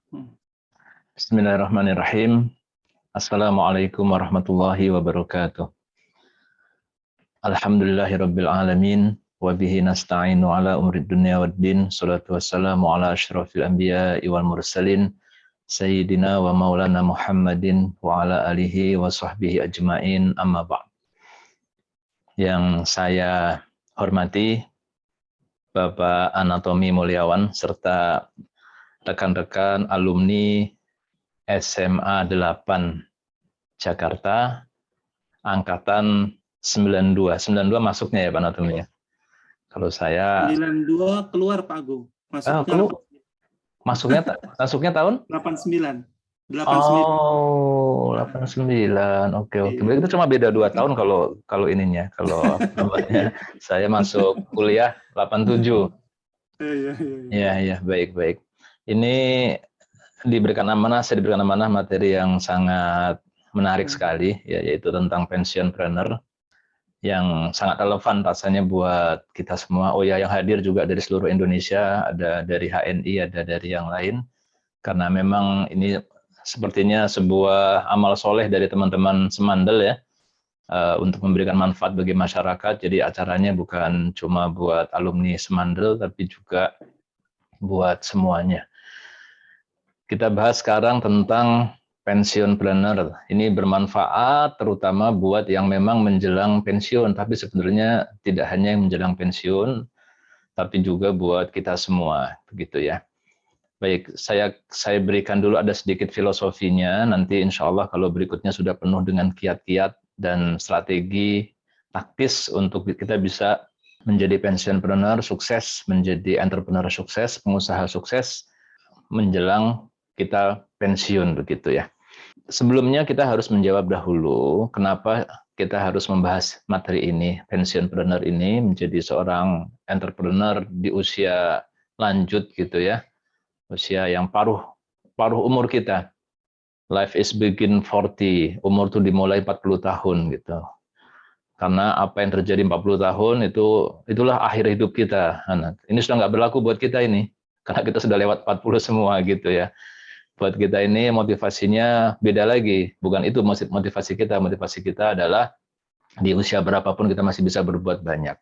Hmm. Bismillahirrahmanirrahim. Assalamualaikum warahmatullahi wabarakatuh. Alhamdulillahirabbil alamin wa bihi nasta'inu ala umrid dunya waddin. Shalatu wassalamu ala asyrafil anbiya'i wal mursalin sayyidina wa maulana Muhammadin wa ala alihi wa sahbihi ajmain, amma ba'd. Yang saya hormati Bapak Anatomi Mulyawan serta rekan-rekan alumni SMA 8 Jakarta angkatan 92. 92 masuknya ya Pak Anatomi ya. Kalau saya 92 keluar Pak Agung. masuknya tahun 89. 89. Oh, 89. Oke. Iya. Itu cuma beda 2 tahun kalau ininya. Kalau namanya saya masuk kuliah 87. Iya. Iya, baik. Ini saya diberikan amanah materi yang sangat menarik sekali ya, yaitu tentang pensionpreneur yang sangat relevan rasanya buat kita semua. Oh ya, yang hadir juga dari seluruh Indonesia, ada dari HNI, ada dari yang lain. Karena memang ini sepertinya sebuah amal soleh dari teman-teman Semandel ya, untuk memberikan manfaat bagi masyarakat. Jadi acaranya bukan cuma buat alumni Semandel, tapi juga buat semuanya. Kita bahas sekarang tentang pensionpreneur. Ini bermanfaat terutama buat yang memang menjelang pensiun, tapi sebenarnya tidak hanya yang menjelang pensiun, tapi juga buat kita semua, begitu ya. Baik, saya berikan dulu ada sedikit filosofinya, nanti insya Allah kalau berikutnya sudah penuh dengan kiat-kiat dan strategi taktis untuk kita bisa menjadi pensionpreneur sukses, menjadi entrepreneur sukses, pengusaha sukses, menjelang kita pensiun begitu ya. Sebelumnya kita harus menjawab dahulu kenapa kita harus membahas materi ini. Pensionpreneur ini menjadi seorang entrepreneur di usia lanjut gitu ya. Usia yang paruh umur kita. Life is begin 40. Umur itu dimulai 40 tahun gitu. Karena apa yang terjadi 40 tahun itulah akhir hidup kita. Ini sudah nggak berlaku buat kita ini. Karena kita sudah lewat 40 semua gitu ya. Buat kita ini motivasinya beda lagi. Bukan itu motivasi kita. Motivasi kita adalah di usia berapapun kita masih bisa berbuat banyak.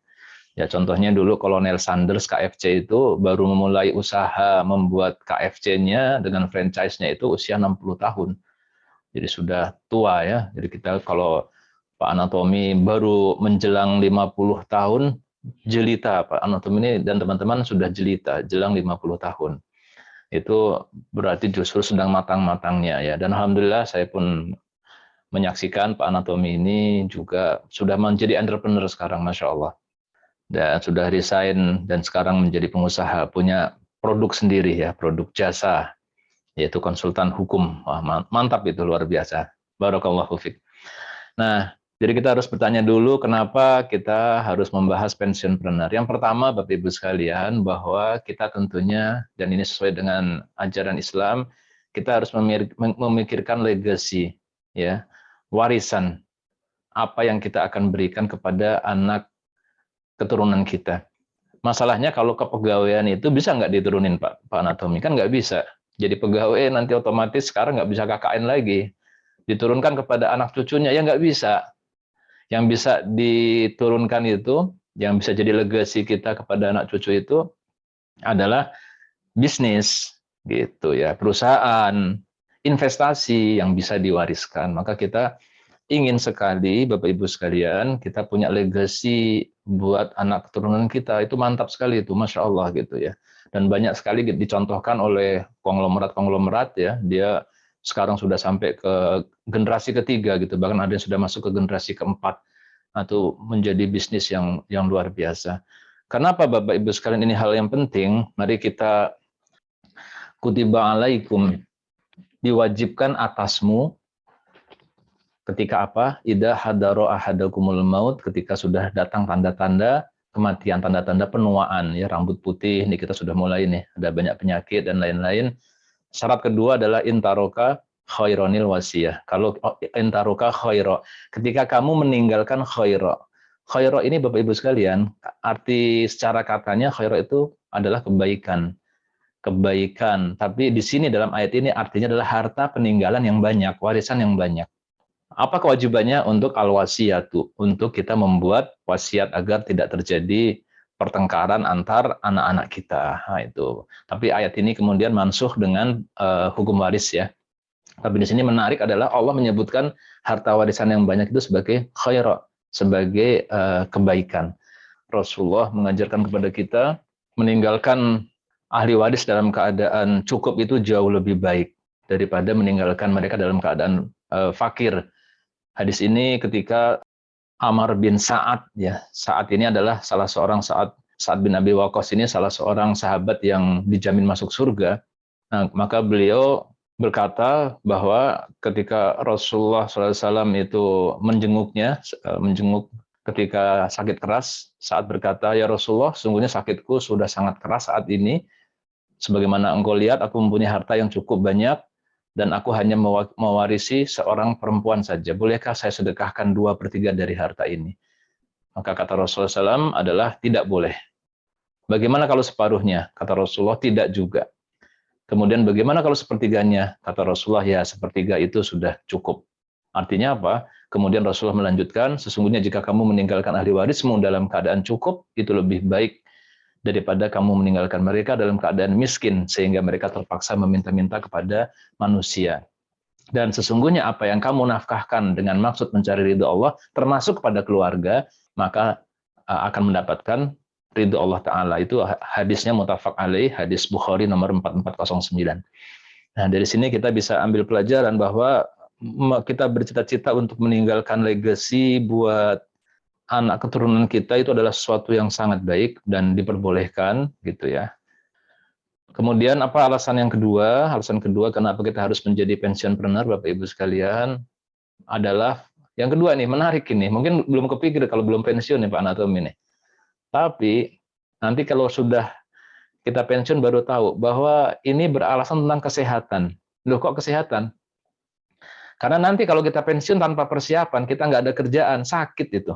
Ya contohnya dulu Kolonel Sanders KFC itu baru memulai usaha membuat KFC-nya dengan franchise-nya itu usia 60 tahun. Jadi sudah tua ya. Jadi kita kalau Pak Anatomi baru menjelang 50 tahun jelita. Pak Anatomi ini dan teman-teman sudah jelita, jelang 50 tahun. Itu berarti justru sedang matang-matangnya ya. Dan alhamdulillah saya pun menyaksikan Pak Anatomi ini juga sudah menjadi entrepreneur sekarang, Masya Allah. Dan sudah resign dan sekarang menjadi pengusaha, punya produk sendiri ya, produk jasa, yaitu konsultan hukum. Wah, mantap itu, luar biasa. Barakallahu fiik. Nah, jadi kita harus bertanya dulu kenapa kita harus membahas pensionpreneur. Yang pertama, Bapak Ibu sekalian, bahwa kita tentunya, dan ini sesuai dengan ajaran Islam, kita harus memikirkan legacy, ya, warisan, apa yang kita akan berikan kepada anak keturunan kita. Masalahnya kalau kepegawaian itu bisa nggak diturunin Pak Anatomi? Kan nggak bisa. Jadi pegawai nanti otomatis sekarang nggak bisa KKN lagi. Diturunkan kepada anak cucunya, ya nggak bisa. Yang bisa diturunkan itu, yang bisa jadi legasi kita kepada anak cucu itu adalah bisnis, gitu ya, perusahaan, investasi yang bisa diwariskan. Maka kita ingin sekali, Bapak Ibu sekalian, kita punya legasi buat anak keturunan kita. Itu mantap sekali itu, Masya Allah gitu ya. Dan banyak sekali dicontohkan oleh konglomerat-konglomerat ya, dia sekarang sudah sampai ke generasi ketiga gitu, bahkan ada yang sudah masuk ke generasi keempat, atau menjadi bisnis yang luar biasa. Kenapa Bapak Ibu sekalian ini hal yang penting? Mari kita kutiba alaikum, diwajibkan atasmu ketika apa? Idza hadaro ahadakumul maut, ketika sudah datang tanda-tanda kematian, tanda-tanda penuaan ya, rambut putih, ini kita sudah mulai nih, ada banyak penyakit dan lain-lain. Syarat kedua adalah intaroka khaironil wasiyah. Kalau intaroka khairo, ketika kamu meninggalkan khairo. Khairo ini Bapak Ibu sekalian, arti secara katanya khairo itu adalah kebaikan. kebaikan. Tapi di sini dalam ayat ini artinya adalah harta peninggalan yang banyak, warisan yang banyak. Apa kewajibannya untuk al-wasiyatu? Untuk kita membuat wasiat agar tidak terjadi pertengkaran antar anak-anak kita. Nah, itu. Tapi ayat ini kemudian mansuh dengan hukum waris ya. Tapi di sini menarik adalah Allah menyebutkan harta warisan yang banyak itu sebagai khaira, sebagai kebaikan. Rasulullah mengajarkan kepada kita meninggalkan ahli waris dalam keadaan cukup itu jauh lebih baik daripada meninggalkan mereka dalam keadaan fakir. Hadis ini ketika Amr bin Sa'ad ya, Sa'ad ini adalah salah seorang Sa'ad bin Abi Waqqas ini salah seorang sahabat yang dijamin masuk surga. Nah, maka beliau berkata bahwa ketika Rasulullah SAW itu menjenguk ketika sakit keras, saat berkata, "Ya Rasulullah, sungguhnya sakitku sudah sangat keras saat ini. Sebagaimana engkau lihat, aku mempunyai harta yang cukup banyak, dan aku hanya mewarisi seorang perempuan saja. Bolehkah saya sedekahkan 2/3 dari harta ini?" Maka kata Rasulullah SAW adalah tidak boleh. Bagaimana kalau separuhnya? Kata Rasulullah, tidak juga. Kemudian bagaimana kalau sepertiganya? Kata Rasulullah, ya sepertiga itu sudah cukup. Artinya apa? Kemudian Rasulullah melanjutkan, sesungguhnya jika kamu meninggalkan ahli warismu dalam keadaan cukup, itu lebih baik daripada kamu meninggalkan mereka dalam keadaan miskin, sehingga mereka terpaksa meminta-minta kepada manusia. Dan sesungguhnya apa yang kamu nafkahkan dengan maksud mencari ridho Allah, termasuk kepada keluarga, maka akan mendapatkan ridho Allah Ta'ala. Itu hadisnya muttafaq alaih, hadis Bukhari nomor 4409. Nah, dari sini kita bisa ambil pelajaran bahwa kita bercita-cita untuk meninggalkan legacy buat anak keturunan kita itu adalah sesuatu yang sangat baik dan diperbolehkan gitu ya. Kemudian apa alasan yang kedua? Alasan kedua kenapa kita harus menjadi pensiunpreneur Bapak Ibu sekalian adalah yang kedua nih, menarik ini. Mungkin belum kepikir kalau belum pensiun nih Pak Anatomi nih. Tapi nanti kalau sudah kita pensiun baru tahu bahwa ini beralasan tentang kesehatan. Loh kok kesehatan? Karena nanti kalau kita pensiun tanpa persiapan, kita nggak ada kerjaan, sakit itu.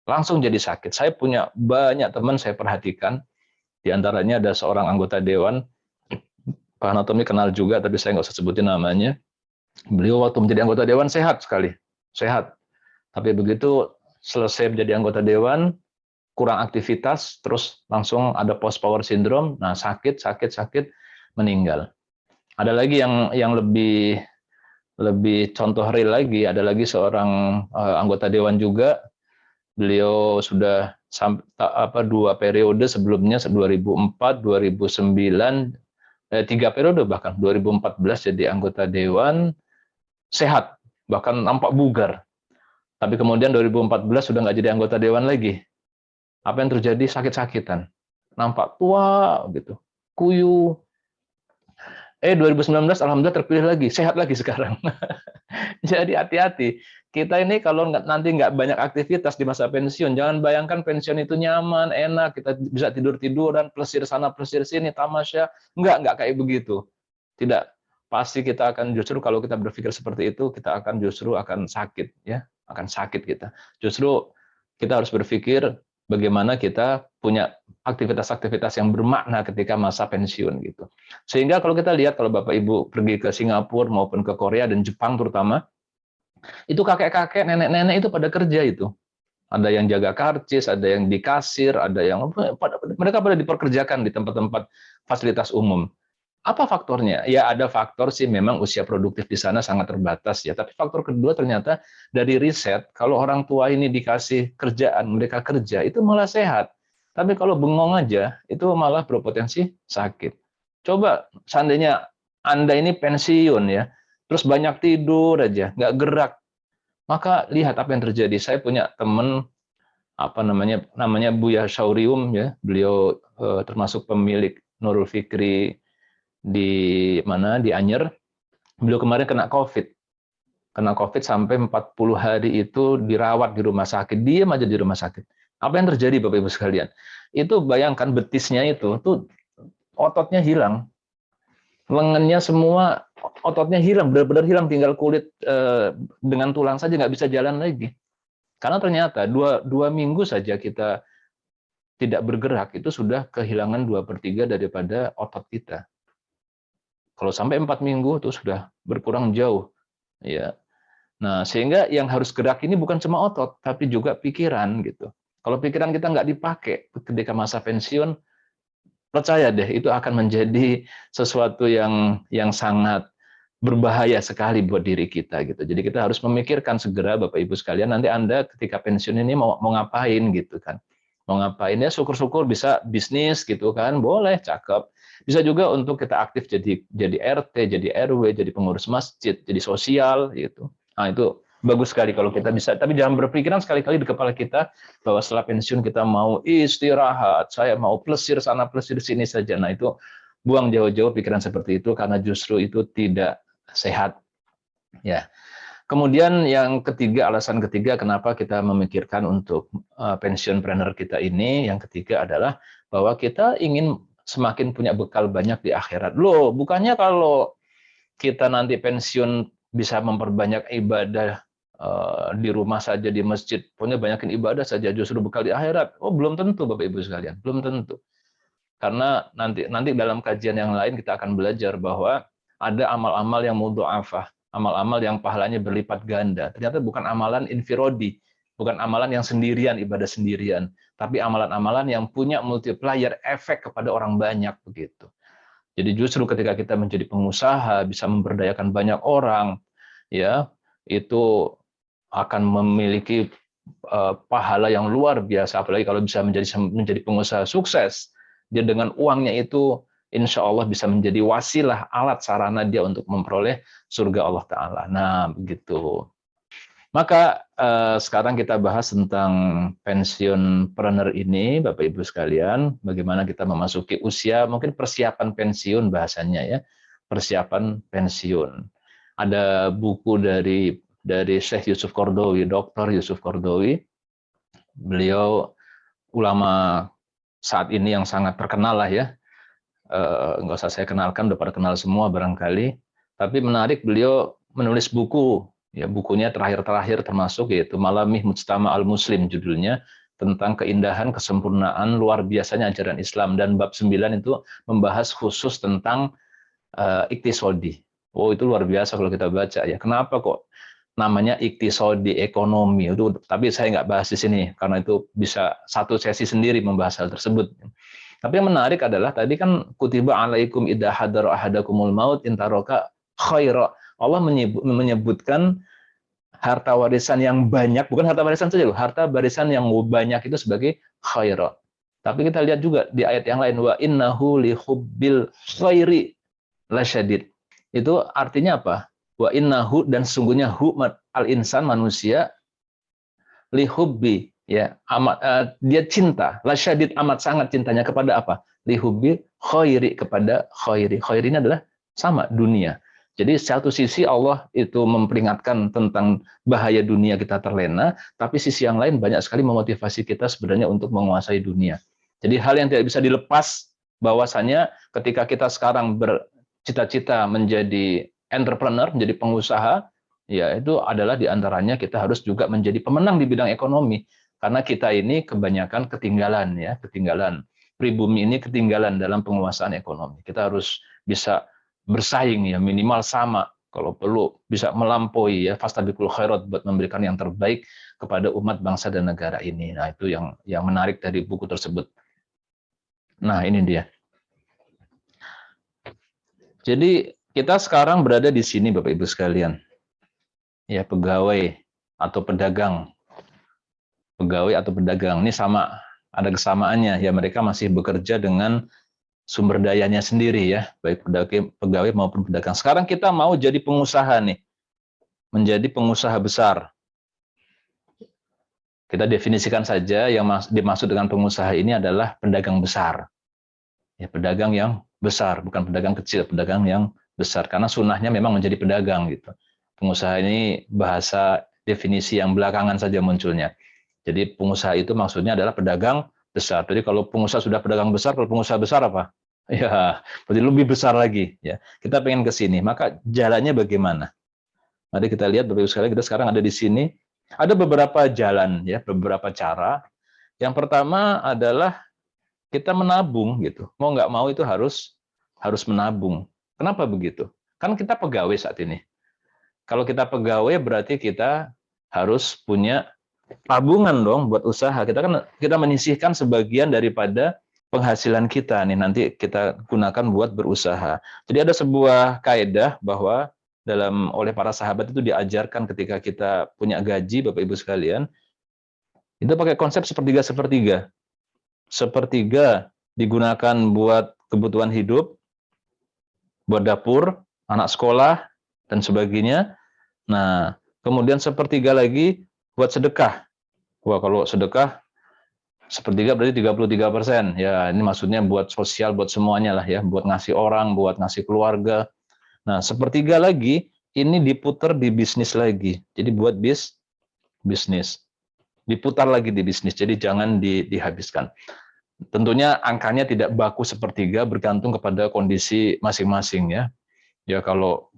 Langsung jadi sakit. Saya punya banyak teman saya perhatikan, di antaranya ada seorang anggota dewan, Pak Anatomi kenal juga, tapi saya nggak usah sebutin namanya. Beliau waktu menjadi anggota dewan sehat sekali, sehat. Tapi begitu selesai menjadi anggota dewan, kurang aktivitas, terus langsung ada post power syndrome, nah sakit, meninggal. Ada lagi yang lebih contoh real lagi, ada lagi seorang anggota dewan juga, beliau sudah 2 periode sebelumnya, 2004, 2009, 3 periode bahkan, 2014 jadi anggota dewan, sehat, bahkan nampak bugar. Tapi kemudian 2014 sudah nggak jadi anggota dewan lagi. Apa yang terjadi? Sakit-sakitan. Nampak tua gitu, kuyu. 2019 alhamdulillah terpilih lagi, sehat lagi sekarang. Jadi hati-hati. Kita ini kalau nanti nggak banyak aktivitas di masa pensiun, jangan bayangkan pensiun itu nyaman, enak, kita bisa tidur-tiduran, plesir sana, plesir sini, tamasya. Nggak kayak begitu. Tidak. Pasti kita akan justru kalau kita berpikir seperti itu, kita akan justru akan sakit, ya, akan sakit kita. Justru kita harus berpikir bagaimana kita punya aktivitas-aktivitas yang bermakna ketika masa pensiun gitu. Sehingga kalau kita lihat kalau Bapak Ibu pergi ke Singapura maupun ke Korea dan Jepang terutama, itu kakek-kakek, nenek-nenek itu pada kerja itu. Ada yang jaga karcis, ada yang di kasir, ada yang mereka pada diperkerjakan di tempat-tempat fasilitas umum. Apa faktornya? Ya ada faktor sih memang usia produktif di sana sangat terbatas ya. Tapi faktor kedua ternyata dari riset kalau orang tua ini dikasih kerjaan, mereka kerja itu malah sehat. Tapi kalau bengong aja itu malah berpotensi sakit. Coba seandainya Anda ini pensiun ya, terus banyak tidur aja, nggak gerak, maka lihat apa yang terjadi. Saya punya teman namanya Buya Syaurium ya, beliau termasuk pemilik Nurul Fikri di Anyer. Beliau kemarin kena COVID sampai 40 hari itu dirawat di rumah sakit, diam aja di rumah sakit. Apa yang terjadi Bapak Ibu sekalian? Itu bayangkan betisnya itu tuh ototnya hilang, lengannya semua ototnya hilang, benar-benar hilang, tinggal kulit dengan tulang saja, nggak bisa jalan lagi. Karena ternyata dua minggu saja kita tidak bergerak itu sudah kehilangan 2/3 daripada otot kita. Kalau sampai 4 minggu itu sudah berkurang jauh. Ya. Nah, sehingga yang harus gerak ini bukan cuma otot, tapi juga pikiran gitu. Kalau pikiran kita nggak dipakai ketika masa pensiun, percaya deh itu akan menjadi sesuatu yang sangat berbahaya sekali buat diri kita gitu. Jadi kita harus memikirkan segera Bapak Ibu sekalian, nanti Anda ketika pensiun ini mau ngapain gitu kan. Mau ngapain ya, syukur-syukur bisa bisnis gitu kan, boleh, cakep. Bisa juga untuk kita aktif jadi RT, jadi RW, jadi pengurus masjid, jadi sosial gitu. Nah, itu bagus sekali kalau kita bisa, tapi jangan berpikiran sekali-kali di kepala kita bahwa setelah pensiun kita mau istirahat, saya mau plesir sana plesir sini saja. Nah, itu buang jauh-jauh pikiran seperti itu karena justru itu tidak sehat. Ya. Kemudian yang ketiga, alasan ketiga kenapa kita memikirkan untuk pensiunpreneur kita ini, yang ketiga adalah bahwa kita ingin semakin punya bekal banyak di akhirat. Loh, bukannya kalau kita nanti pensiun bisa memperbanyak ibadah di rumah saja, di masjid, punya banyakin ibadah saja justru bekal di akhirat. Oh, belum tentu Bapak Ibu sekalian, belum tentu. Karena nanti dalam kajian yang lain kita akan belajar bahwa ada amal-amal yang mudha'afah, amal-amal yang pahalanya berlipat ganda. Ternyata bukan amalan infirodi, bukan amalan yang sendirian, ibadah sendirian, tapi amalan-amalan yang punya multiplier efek kepada orang banyak begitu. Jadi justru ketika kita menjadi pengusaha, bisa memberdayakan banyak orang, ya, itu akan memiliki pahala yang luar biasa, apalagi kalau bisa menjadi pengusaha sukses. Dia dengan uangnya itu insya Allah bisa menjadi wasilah, alat sarana dia untuk memperoleh surga Allah Ta'ala. Nah, begitu. Maka sekarang kita bahas tentang pensiunpreneur ini, Bapak Ibu sekalian, bagaimana kita memasuki usia, mungkin persiapan pensiun bahasanya ya, persiapan pensiun. Ada buku dari Syekh Yusuf Qaradawi, Dr. Yusuf Qaradawi. Beliau ulama saat ini yang sangat terkenal lah ya. Nggak usah saya kenalkan, udah pada kenal semua barangkali. Tapi menarik, beliau menulis buku, ya bukunya terakhir termasuk yaitu Malamih Mujtama al-Muslim judulnya, tentang keindahan, kesempurnaan, luar biasanya ajaran Islam. Dan bab 9 itu membahas khusus tentang iktisodi. Oh, itu luar biasa kalau kita baca ya. Kenapa kok namanya iktisodi, ekonomi itu? Tapi saya nggak bahas di sini karena itu bisa satu sesi sendiri membahas hal tersebut. Tapi yang menarik adalah tadi kan kutiba alaikum idza hadara ahadakumul maut intaroka khaira. Allah menyebutkan harta warisan yang banyak, bukan harta warisan saja loh, harta warisan yang banyak itu sebagai khaira. Tapi kita lihat juga di ayat yang lain, wa innahu lihubbil khairi lasyadid. Itu artinya apa? Wa innahu, dan sungguhnya hu al insan manusia, lihubbi ya amat dia cinta, lasyadid amat sangat cintanya kepada apa? Lihubbi khairi, kepada khairi. Khairi ini adalah sama dunia. Jadi satu sisi Allah itu memperingatkan tentang bahaya dunia kita terlena, tapi sisi yang lain banyak sekali memotivasi kita sebenarnya untuk menguasai dunia. Jadi hal yang tidak bisa dilepas bahwasanya ketika kita sekarang bercita-cita menjadi entrepreneur, menjadi pengusaha, ya itu adalah diantaranya kita harus juga menjadi pemenang di bidang ekonomi. Karena kita ini kebanyakan ketinggalan ya, ketinggalan. Pribumi ini ketinggalan dalam penguasaan ekonomi. Kita harus bisa bersaing ya, minimal sama, kalau perlu bisa melampaui ya, fastabiqul khairat, buat memberikan yang terbaik kepada umat bangsa dan negara ini. Nah, itu yang menarik dari buku tersebut. Nah, ini dia. Jadi kita sekarang berada di sini Bapak Ibu sekalian. Ya, pegawai atau pedagang. Pegawai atau pedagang ini sama, ada kesamaannya ya, mereka masih bekerja dengan sumber dayanya sendiri ya, baik pegawai maupun pedagang. Sekarang kita mau jadi pengusaha nih, menjadi pengusaha besar. Kita definisikan saja yang dimaksud dengan pengusaha ini adalah pedagang besar. Ya, pedagang yang besar, bukan pedagang kecil, pedagang yang besar. Karena sunnahnya memang menjadi pedagang gitu. Pengusaha ini bahasa definisi yang belakangan saja munculnya. Jadi pengusaha itu maksudnya adalah pedagang besar. Jadi kalau pengusaha sudah pedagang besar, kalau pengusaha besar apa? Ya, berarti lebih besar lagi. Ya, kita pengen ke sini. Maka jalannya bagaimana? Mari kita lihat Bapak Ibu sekalian, kita sekarang ada di sini. Ada beberapa jalan ya, beberapa cara. Yang pertama adalah kita menabung gitu. Mau nggak mau itu harus menabung. Kenapa begitu? Kan kita pegawai saat ini. Kalau kita pegawai berarti kita harus punya tabungan dong buat usaha. Kita menyisihkan sebagian daripada penghasilan kita nih nanti kita gunakan buat berusaha. Jadi ada sebuah kaidah bahwa oleh para sahabat itu diajarkan ketika kita punya gaji, Bapak Ibu sekalian, itu pakai konsep sepertiga sepertiga. Sepertiga digunakan buat kebutuhan hidup, buat dapur, anak sekolah dan sebagainya. Nah, kemudian sepertiga lagi buat sedekah. Wah, kalau sedekah sepertiga berarti 33%. Ya, ini maksudnya buat sosial, buat semuanya lah ya, buat ngasih orang, buat ngasih keluarga. Nah, sepertiga lagi ini diputar di bisnis lagi. Jadi buat bisnis. Diputar lagi di bisnis. Jadi jangan dihabiskan. Tentunya angkanya tidak baku sepertiga, bergantung kepada kondisi masing-masing ya. Ya kalau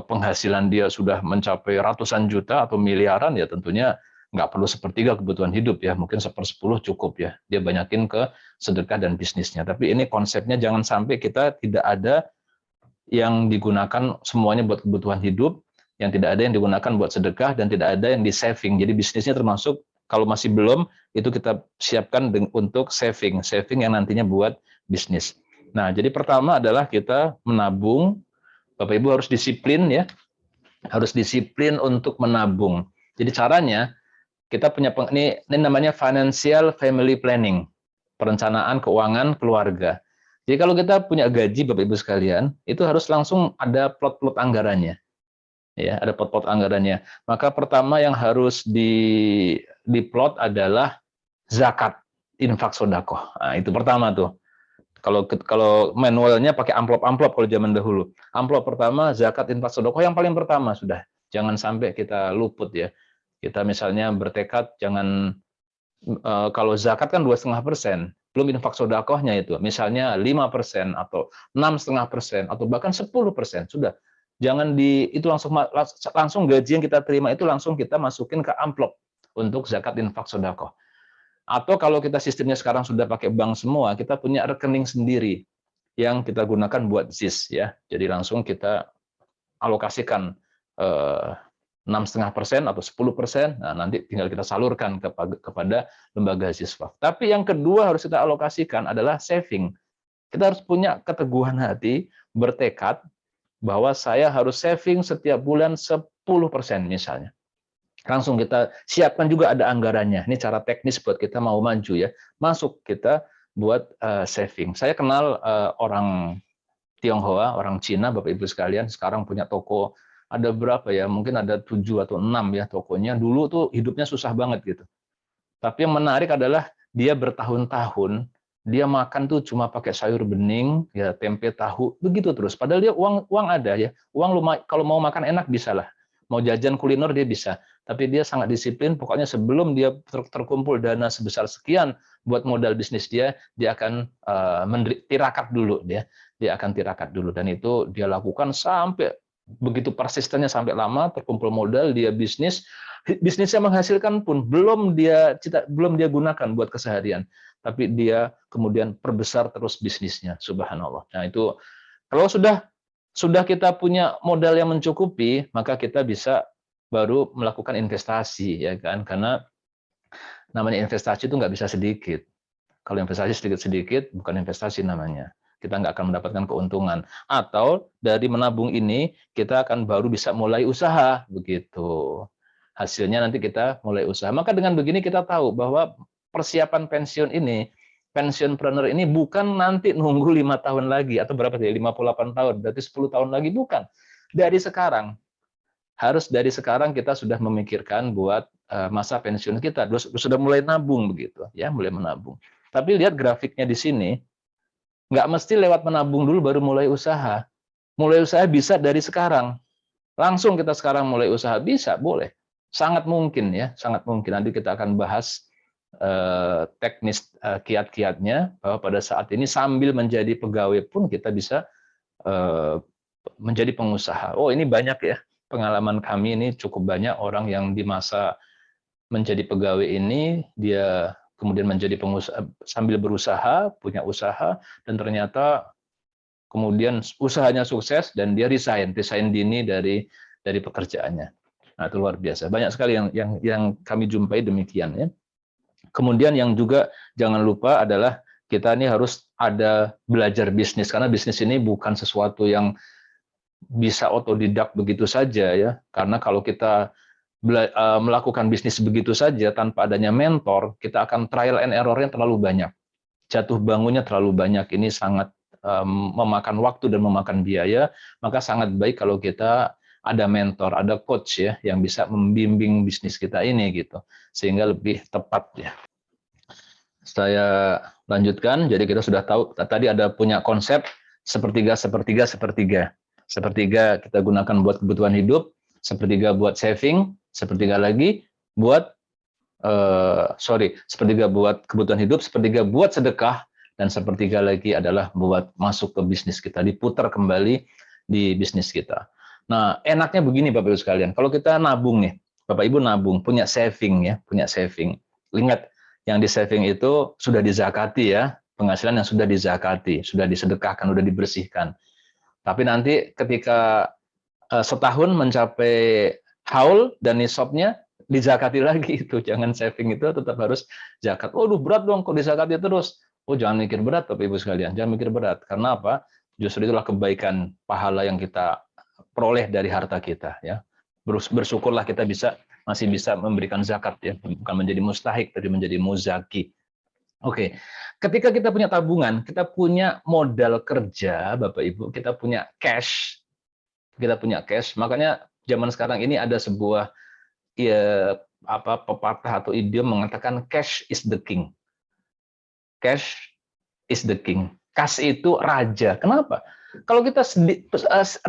penghasilan dia sudah mencapai ratusan juta atau miliaran ya tentunya nggak perlu sepertiga kebutuhan hidup ya, mungkin 1/10 cukup ya. Dia banyakin ke sedekah dan bisnisnya. Tapi ini konsepnya jangan sampai kita tidak ada yang digunakan semuanya buat kebutuhan hidup, yang tidak ada yang digunakan buat sedekah, dan tidak ada yang di saving. Jadi bisnisnya termasuk kalau masih belum, itu kita siapkan untuk saving yang nantinya buat bisnis. Nah, jadi pertama adalah kita menabung. Bapak Ibu harus disiplin ya, harus disiplin untuk menabung. Jadi caranya kita punya ini namanya financial family planning, perencanaan keuangan keluarga. Jadi kalau kita punya gaji Bapak Ibu sekalian, itu harus langsung ada plot-plot anggarannya. Ya, ada plot-plot anggarannya. Maka pertama yang harus diplot adalah zakat, infak sedekah. Nah, itu pertama tuh. Kalau manualnya pakai amplop-amplop kalau zaman dahulu. Amplop pertama zakat, infak sedekah yang paling pertama sudah. Jangan sampai kita luput ya. Kita misalnya bertekad jangan kalau zakat kan 2,5%, belum infak sedekahnya itu. Misalnya 5% atau 6,5% atau bahkan 10%, sudah. Jangan itu langsung gaji yang kita terima itu langsung kita masukin ke amplop untuk zakat, infak, sedekah. Atau kalau kita sistemnya sekarang sudah pakai bank semua, kita punya rekening sendiri yang kita gunakan buat ZIS ya. Jadi langsung kita alokasikan 6,5% atau 10%, nah nanti tinggal kita salurkan kepada lembaga siswa. Tapi yang kedua harus kita alokasikan adalah saving. Kita harus punya keteguhan hati, bertekad bahwa saya harus saving setiap bulan 10% misalnya. Langsung kita siapkan juga ada anggarannya. Ini cara teknis buat kita mau maju ya. Masuk kita buat saving. Saya kenal orang Tionghoa, orang Cina, Bapak Ibu sekalian, sekarang punya toko, ada berapa ya, mungkin ada 7 atau 6 ya tokonya. Dulu tuh hidupnya susah banget gitu. Tapi yang menarik adalah dia bertahun-tahun, dia makan tuh cuma pakai sayur bening, ya tempe tahu, begitu terus. Padahal dia uang ada ya, uang kalau mau makan enak bisa lah, mau jajan kuliner dia bisa. Tapi dia sangat disiplin, pokoknya sebelum dia terkumpul dana sebesar sekian buat modal bisnis dia akan tirakat dulu dia akan tirakat dulu, dan itu dia lakukan sampai begitu persistennya sampai lama terkumpul modal, dia bisnisnya menghasilkan pun belum dia gunakan buat keseharian, tapi dia kemudian perbesar terus bisnisnya, subhanallah. Nah itu kalau sudah kita punya modal yang mencukupi, maka kita bisa baru melakukan investasi ya kan, karena namanya investasi itu nggak bisa sedikit. Kalau investasi sedikit bukan investasi namanya. Kita nggak akan mendapatkan keuntungan. Atau dari menabung ini kita akan baru bisa mulai usaha begitu. Hasilnya nanti kita mulai usaha. Maka dengan begini kita tahu bahwa persiapan pensiun ini, pensiunpreneur ini bukan nanti nunggu 5 tahun lagi atau berapa sih, 58 tahun, berarti 10 tahun lagi, bukan. Dari sekarang. Harus dari sekarang kita sudah memikirkan buat masa pensiun kita, sudah mulai nabung begitu ya, mulai menabung. Tapi lihat grafiknya di sini, nggak mesti lewat menabung dulu baru mulai usaha. Mulai usaha bisa dari sekarang. Langsung kita sekarang mulai usaha bisa, boleh. Sangat mungkin ya, sangat mungkin. Nanti kita akan bahas teknis kiat-kiatnya, bahwa pada saat ini sambil menjadi pegawai pun kita bisa menjadi pengusaha. Oh, ini banyak ya. Pengalaman kami ini cukup banyak orang yang di masa menjadi pegawai ini dia kemudian menjadi pengusaha sambil berusaha, punya usaha, dan ternyata kemudian usahanya sukses dan dia resign dini dari pekerjaannya. Nah, itu luar biasa. Banyak sekali yang kami jumpai demikian ya. Kemudian yang juga jangan lupa adalah kita ini harus ada belajar bisnis, karena bisnis ini bukan sesuatu yang bisa otodidak begitu saja ya. Karena kalau kita melakukan bisnis begitu saja tanpa adanya mentor, kita akan trial and error-nya terlalu banyak. Jatuh bangunnya terlalu banyak. Ini sangat memakan waktu dan memakan biaya, maka sangat baik kalau kita ada mentor, ada coach ya yang bisa membimbing bisnis kita ini gitu, sehingga lebih tepat ya. Saya lanjutkan. Jadi kita sudah tahu tadi ada punya konsep sepertiga, sepertiga, sepertiga. Sepertiga kita gunakan buat kebutuhan hidup, sepertiga buat saving, sepertiga lagi buat sepertiga buat kebutuhan hidup, sepertiga buat sedekah, dan sepertiga lagi adalah buat masuk ke bisnis kita, diputar kembali di bisnis kita. Nah, enaknya begini Bapak Ibu sekalian, kalau kita nabung nih, Bapak Ibu nabung, punya saving ya, punya saving. Ingat, yang di saving itu sudah dizakati ya, penghasilan yang sudah dizakati, sudah disedekahkan, sudah dibersihkan. Tapi nanti ketika setahun mencapai haul dan nisabnya, dizakati lagi itu. Jangan saving itu tetap harus zakat. Waduh, berat dong kok dizakati terus. Oh, jangan mikir berat Bapak Ibu sekalian, jangan mikir berat. Karena apa? Justru itulah kebaikan pahala yang kita peroleh dari harta kita ya. Bersyukurlah kita masih bisa memberikan zakat ya, bukan menjadi mustahik tapi menjadi muzaki. Oke. Ketika kita punya tabungan, kita punya modal kerja, Bapak Ibu, kita punya cash. Kita punya cash. Makanya zaman sekarang ini ada sebuah pepatah atau idiom mengatakan cash is the king. Cash is the king. Kas itu raja. Kenapa? Kalau kita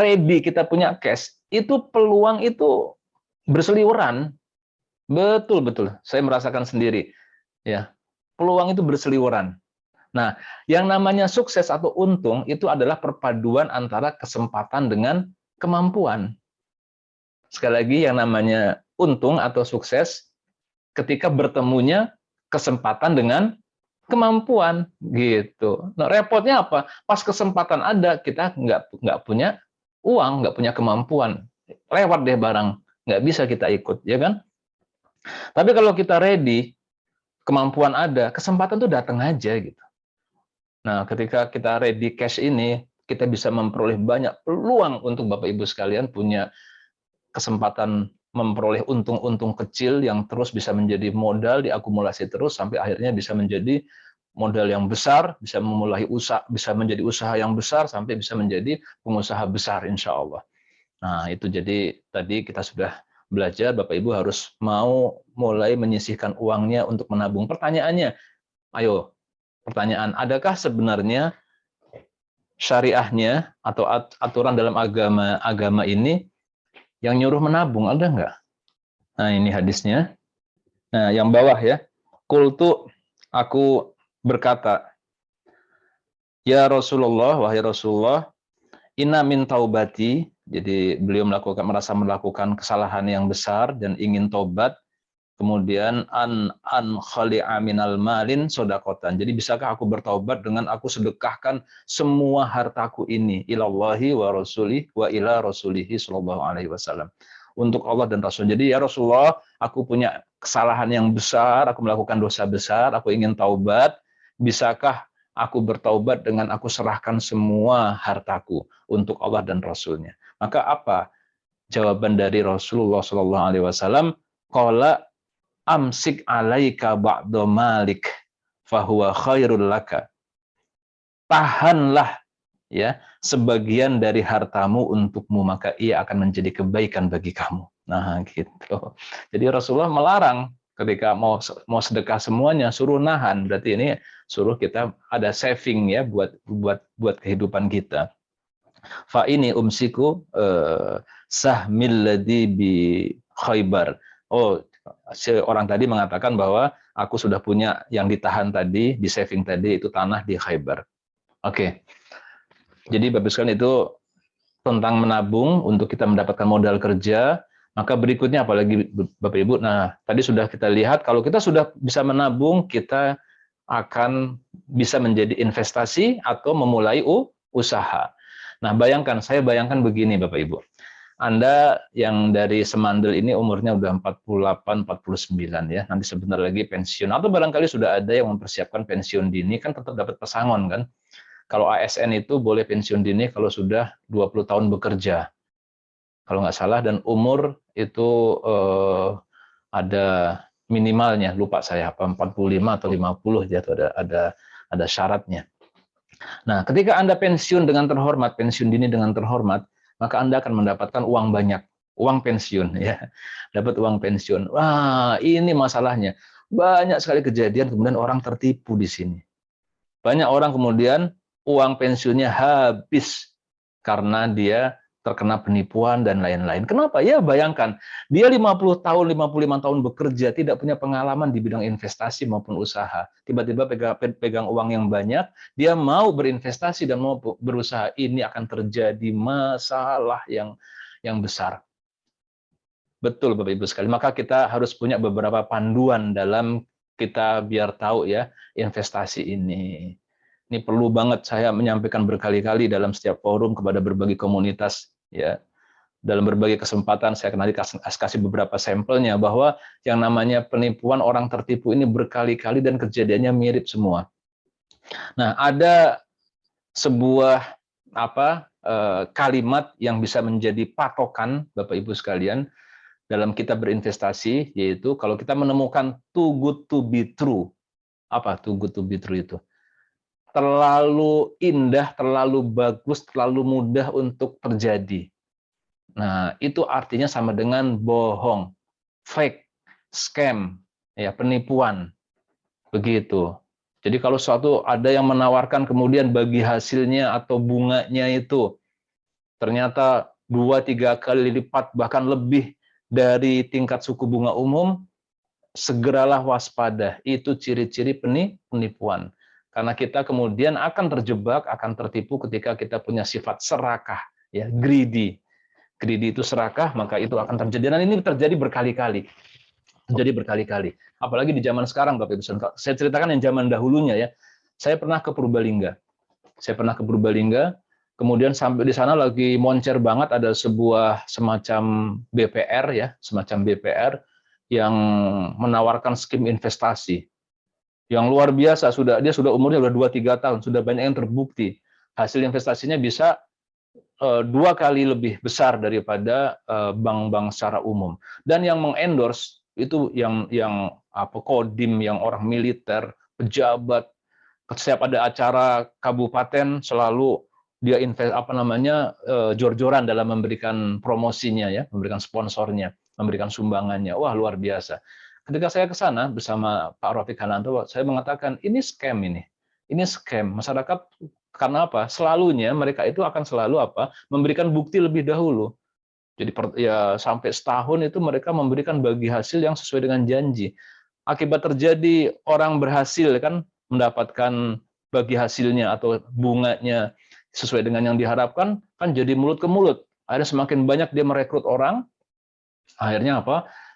ready, kita punya cash, itu peluang itu berseliweran. Betul. Saya merasakan sendiri. Ya, peluang itu berseliweran. Nah, yang namanya sukses atau untung itu adalah perpaduan antara kesempatan dengan kemampuan. Sekali lagi, yang namanya untung atau sukses ketika bertemunya kesempatan dengan kemampuan gitu. Nah, repotnya apa? Pas kesempatan ada, kita nggak punya uang, nggak punya kemampuan, lewat deh barang, nggak bisa kita ikut, ya kan? Tapi kalau kita ready, kemampuan ada, kesempatan tuh datang aja gitu. Nah, ketika kita ready cash ini, kita bisa memperoleh banyak peluang untuk Bapak Ibu sekalian punya kesempatan memperoleh untung-untung kecil yang terus bisa menjadi modal, diakumulasi terus sampai akhirnya bisa menjadi modal yang besar, bisa memulai usaha, bisa menjadi usaha yang besar sampai bisa menjadi pengusaha besar insya Allah. Nah, itu jadi tadi kita sudah belajar Bapak Ibu harus mau mulai menyisihkan uangnya untuk menabung. Pertanyaannya, ayo, pertanyaan, adakah sebenarnya syariahnya atau aturan dalam agama ini yang nyuruh menabung, ada nggak? Nah, ini hadisnya. Nah, yang bawah ya. Qultu, aku berkata, ya Rasulullah, wahai Rasulullah, inna min taubati, jadi beliau merasa melakukan kesalahan yang besar dan ingin taubat, kemudian an khali'a minal malin sodakotan. Jadi bisakah aku bertaubat dengan aku sedekahkan semua hartaku ini ilallahi wa rasulih wa ila rasulihi sallallahu alaihi wasallam. Untuk Allah dan Rasul. Jadi ya Rasulullah, aku punya kesalahan yang besar, aku melakukan dosa besar, aku ingin taubat. Bisakah aku bertaubat dengan aku serahkan semua hartaku untuk Allah dan Rasulnya? Maka apa jawaban dari Rasulullah sallallahu alaihi wasallam? Qala amsik alaika ba'da malik fahuwa khairul laka. Tahanlah ya sebagian dari hartamu untukmu, maka ia akan menjadi kebaikan bagi kamu. Nah, gitu. Jadi Rasulullah melarang ketika mau sedekah semuanya, suruh nahan. Berarti ini suruh kita ada saving ya buat kehidupan kita. Fa ini umsiku sahmil ladzi bi Khaybar. Oh, seorang tadi mengatakan bahwa aku sudah punya yang ditahan tadi, di saving tadi itu tanah di Khaybar. Oke. Jadi Bapak sekalian itu tentang menabung untuk kita mendapatkan modal kerja, Maka berikutnya apalagi Bapak Ibu, nah tadi sudah kita lihat kalau kita sudah bisa menabung, kita akan bisa menjadi investasi atau memulai usaha. Nah, saya bayangkan begini Bapak Ibu. Anda yang dari semandel ini umurnya udah 48, 49 ya, nanti sebentar lagi pensiun, atau barangkali sudah ada yang mempersiapkan pensiun dini, kan tetap dapat pesangon kan. Kalau ASN itu boleh pensiun dini kalau sudah 20 tahun bekerja, kalau nggak salah, dan umur itu ada minimalnya, lupa saya apa 45 atau 50 ya, itu ada syaratnya. Nah, ketika Anda pensiun dengan terhormat, pensiun dini dengan terhormat, maka Anda akan mendapatkan uang banyak, uang pensiun ya. Dapat uang pensiun. Wah, ini masalahnya. Banyak sekali kejadian kemudian orang tertipu di sini. Banyak orang kemudian uang pensiunnya habis karena dia terkena penipuan dan lain-lain. Kenapa? Ya bayangkan, dia 50 tahun, 55 tahun bekerja, tidak punya pengalaman di bidang investasi maupun usaha. Tiba-tiba pegang uang yang banyak, dia mau berinvestasi dan mau berusaha. Ini akan terjadi masalah yang besar. Betul Bapak Ibu sekali. Maka kita harus punya beberapa panduan dalam kita biar tahu ya investasi ini. Ini perlu banget saya menyampaikan berkali-kali dalam setiap forum kepada berbagai komunitas ya. Dalam berbagai kesempatan saya kasih beberapa sampelnya bahwa yang namanya penipuan, orang tertipu ini berkali-kali dan kejadiannya mirip semua. Nah, ada sebuah kalimat yang bisa menjadi patokan Bapak Ibu sekalian dalam kita berinvestasi, yaitu kalau kita menemukan too good to be true. Apa too good to be true itu? Terlalu indah, terlalu bagus, terlalu mudah untuk terjadi. Nah, itu artinya sama dengan bohong, fake, scam, ya penipuan. Begitu. Jadi kalau suatu ada yang menawarkan kemudian bagi hasilnya atau bunganya itu ternyata 2-3 kali lipat bahkan lebih dari tingkat suku bunga umum, segeralah waspada. Itu ciri-ciri penipuan. Karena kita kemudian akan terjebak, akan tertipu ketika kita punya sifat serakah, ya, greedy. Greedy itu serakah, maka itu akan terjadi. Dan ini terjadi berkali-kali. Terjadi berkali-kali. Apalagi di zaman sekarang, Bapak Ibu. Saya ceritakan yang zaman dahulunya ya. Saya pernah ke Purbalingga. Kemudian sampai di sana lagi moncer banget, ada sebuah semacam BPR ya, semacam BPR yang menawarkan skim investasi yang luar biasa. Dia sudah umurnya sudah 2-3 tahun, sudah banyak yang terbukti. Hasil investasinya bisa 2 kali lebih besar daripada bank-bank secara umum. Dan yang mengendorse itu yang kodim, yang orang militer, pejabat. Setiap ada acara kabupaten selalu dia jor-joran dalam memberikan promosinya ya, memberikan sponsornya, memberikan sumbangannya. Wah, luar biasa. Ketika saya ke sana bersama Pak Rafiq Hananto, saya mengatakan ini scam ini. Ini scam. Masyarakat karena apa? Selalunya mereka itu akan selalu memberikan bukti lebih dahulu. Jadi sampai setahun itu mereka memberikan bagi hasil yang sesuai dengan janji. Akibat terjadi orang berhasil kan mendapatkan bagi hasilnya atau bunganya sesuai dengan yang diharapkan, kan jadi mulut ke mulut. Akhirnya semakin banyak dia merekrut orang. Akhirnya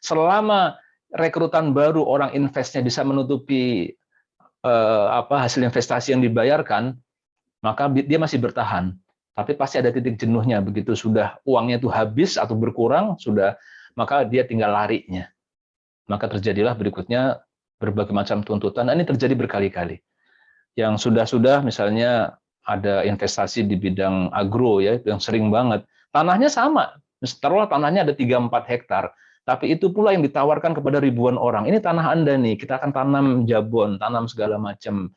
selama rekrutan baru orang investnya bisa menutupi hasil investasi yang dibayarkan, maka dia masih bertahan. Tapi pasti ada titik jenuhnya, begitu sudah uangnya itu habis atau berkurang, maka dia tinggal larinya. Maka terjadilah berikutnya berbagai macam tuntutan. Ini terjadi berkali-kali. Yang sudah misalnya ada investasi di bidang agro ya, yang sering banget. Tanahnya sama, taruhlah tanahnya ada 3-4 hektar. Tapi itu pula yang ditawarkan kepada ribuan orang. Ini tanah Anda nih, kita akan tanam jabon, tanam segala macam.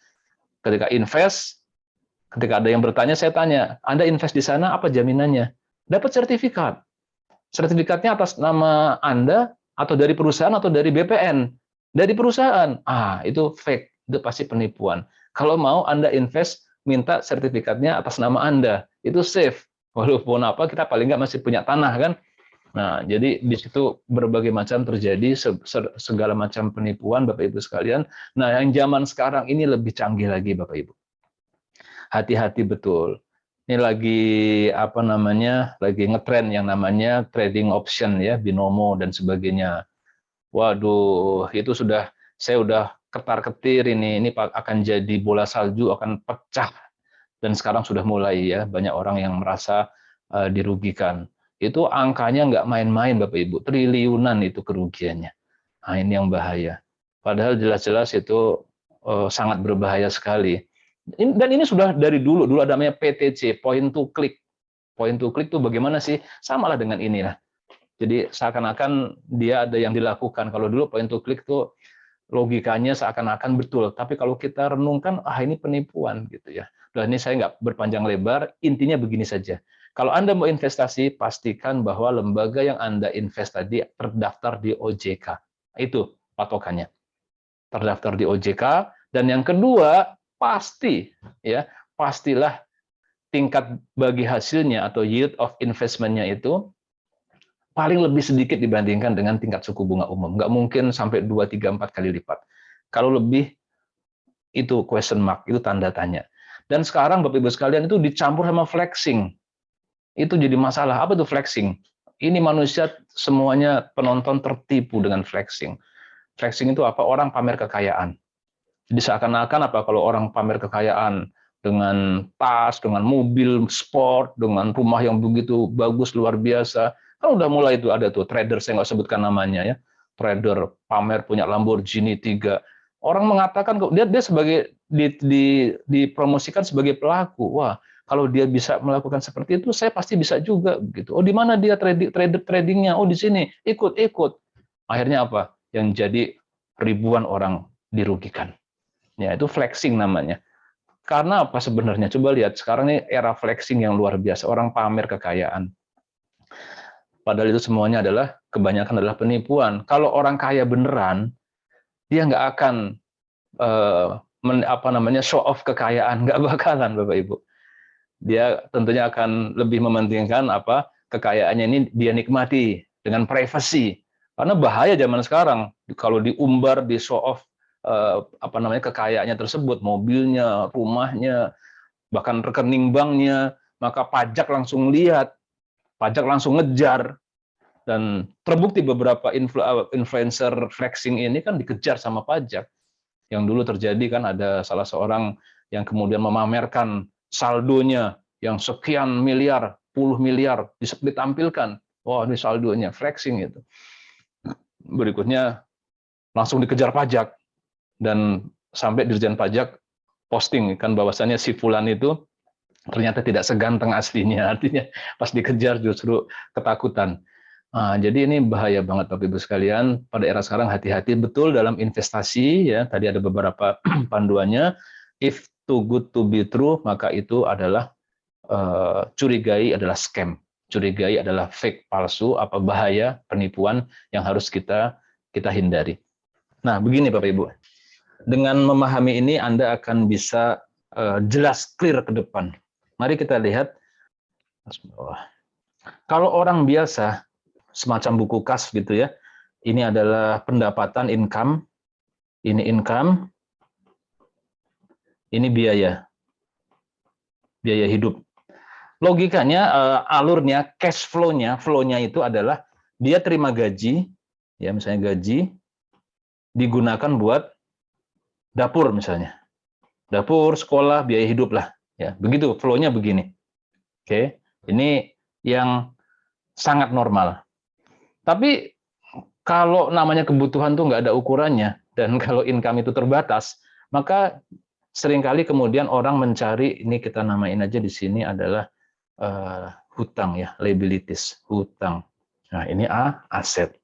Ketika invest, ketika ada yang bertanya, saya tanya, Anda invest di sana, apa jaminannya? Dapat sertifikat. Sertifikatnya atas nama Anda, atau dari perusahaan, atau dari BPN. Dari perusahaan. Itu fake. Itu pasti penipuan. Kalau mau Anda invest, minta sertifikatnya atas nama Anda. Itu safe. Walaupun kita paling nggak masih punya tanah kan. Nah, jadi di situ berbagai macam terjadi segala macam penipuan Bapak Ibu sekalian. Nah, yang zaman sekarang ini lebih canggih lagi Bapak Ibu. Hati-hati betul. Ini lagi apa namanya? Lagi ngetren yang namanya trading option ya, binomo dan sebagainya. Waduh, itu saya udah ketar-ketir ini akan jadi bola salju, akan pecah, dan sekarang sudah mulai ya banyak orang yang merasa dirugikan. Itu angkanya nggak main-main Bapak Ibu, triliunan itu kerugiannya. Nah, ini yang bahaya. Padahal jelas-jelas itu sangat berbahaya sekali. Dan ini sudah dari dulu ada namanya PTC, point to click. Point to click itu bagaimana sih? Samalah dengan inilah. Jadi seakan-akan dia ada yang dilakukan. Kalau dulu point to click itu logikanya seakan-akan betul, tapi kalau kita renungkan, ini penipuan gitu ya. Dan ini saya nggak berpanjang lebar, intinya begini saja. Kalau Anda mau investasi, pastikan bahwa lembaga yang Anda invest tadi terdaftar di OJK. Itu patokannya. Terdaftar di OJK, dan yang kedua, pastilah tingkat bagi hasilnya atau yield of investment-nya itu paling lebih sedikit dibandingkan dengan tingkat suku bunga umum. Nggak mungkin sampai 2, 3, 4 kali lipat. Kalau lebih, itu question mark, itu tanda tanya. Dan sekarang Bapak Ibu sekalian itu dicampur sama flexing. Itu jadi masalah. Apa itu flexing? Ini manusia semuanya penonton tertipu dengan flexing. Flexing itu apa? Orang pamer kekayaan. Jadi seakan-akan apa kalau orang pamer kekayaan dengan tas, dengan mobil sport, dengan rumah yang begitu bagus luar biasa, kan udah mulai itu ada tuh trader, saya nggak sebutkan namanya ya, trader pamer punya Lamborghini 3. Orang mengatakan dia sebagai dipromosikan sebagai pelaku. Wah, kalau dia bisa melakukan seperti itu, saya pasti bisa juga gitu. Oh, di mana dia tradingnya? Oh, di sini. Ikut. Akhirnya apa? Yang jadi ribuan orang dirugikan. Ya, itu flexing namanya. Karena apa sebenarnya? Coba lihat, sekarang ini era flexing yang luar biasa. Orang pamer kekayaan. Padahal itu semuanya kebanyakan adalah penipuan. Kalau orang kaya beneran, dia nggak akan show off kekayaan. Nggak bakalan, Bapak Ibu. Dia tentunya akan lebih mementingkan kekayaannya ini dia nikmati dengan privasi. Karena bahaya zaman sekarang kalau diumbar, di show off kekayaannya tersebut, mobilnya, rumahnya, bahkan rekening banknya, maka pajak langsung lihat, pajak langsung ngejar, dan terbukti beberapa influencer flexing ini kan dikejar sama pajak. Yang dulu terjadi kan ada salah seorang yang kemudian memamerkan saldonya yang sekian miliar, puluh miliar ditampilkan. Wah, ini saldonya, flexing itu. Berikutnya langsung dikejar pajak. Dan sampai Dirjen Pajak posting kan bahwasannya si fulan itu ternyata tidak seganteng aslinya, artinya pas dikejar justru ketakutan. Jadi ini bahaya banget Bapak Ibu sekalian. Pada era sekarang hati-hati betul dalam investasi ya. Tadi ada beberapa panduannya. If too good to be true, maka itu adalah curigai adalah scam. Curigai adalah fake, palsu, bahaya, penipuan yang harus kita hindari. Nah, begini Bapak Ibu. Dengan memahami ini, Anda akan bisa jelas, clear ke depan. Mari kita lihat. Kalau orang biasa, semacam buku kas gitu ya, ini adalah pendapatan, income, ini income, ini biaya hidup. Logikanya, alurnya, cash flow-nya itu adalah dia terima gaji, ya misalnya gaji, digunakan buat dapur misalnya. Dapur, sekolah, biaya hidup lah. Ya, begitu flow-nya begini. Oke, ini yang sangat normal. Tapi kalau namanya kebutuhan tuh nggak ada ukurannya, dan kalau income itu terbatas, maka seringkali kemudian orang mencari, ini kita namain aja di sini adalah hutang ya, liabilities, hutang. Nah, ini aset.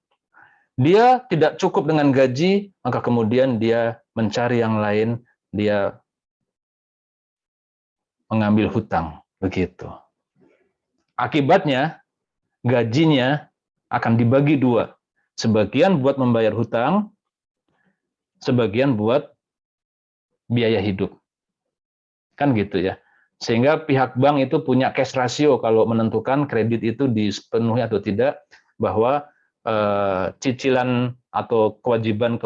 Dia tidak cukup dengan gaji, maka kemudian dia mencari yang lain, dia mengambil hutang, begitu. Akibatnya, gajinya akan dibagi dua. Sebagian buat membayar hutang, sebagian buat biaya hidup. Kan gitu ya. Sehingga pihak bank itu punya cash ratio kalau menentukan kredit itu dipenuhi atau tidak, bahwa cicilan atau kewajiban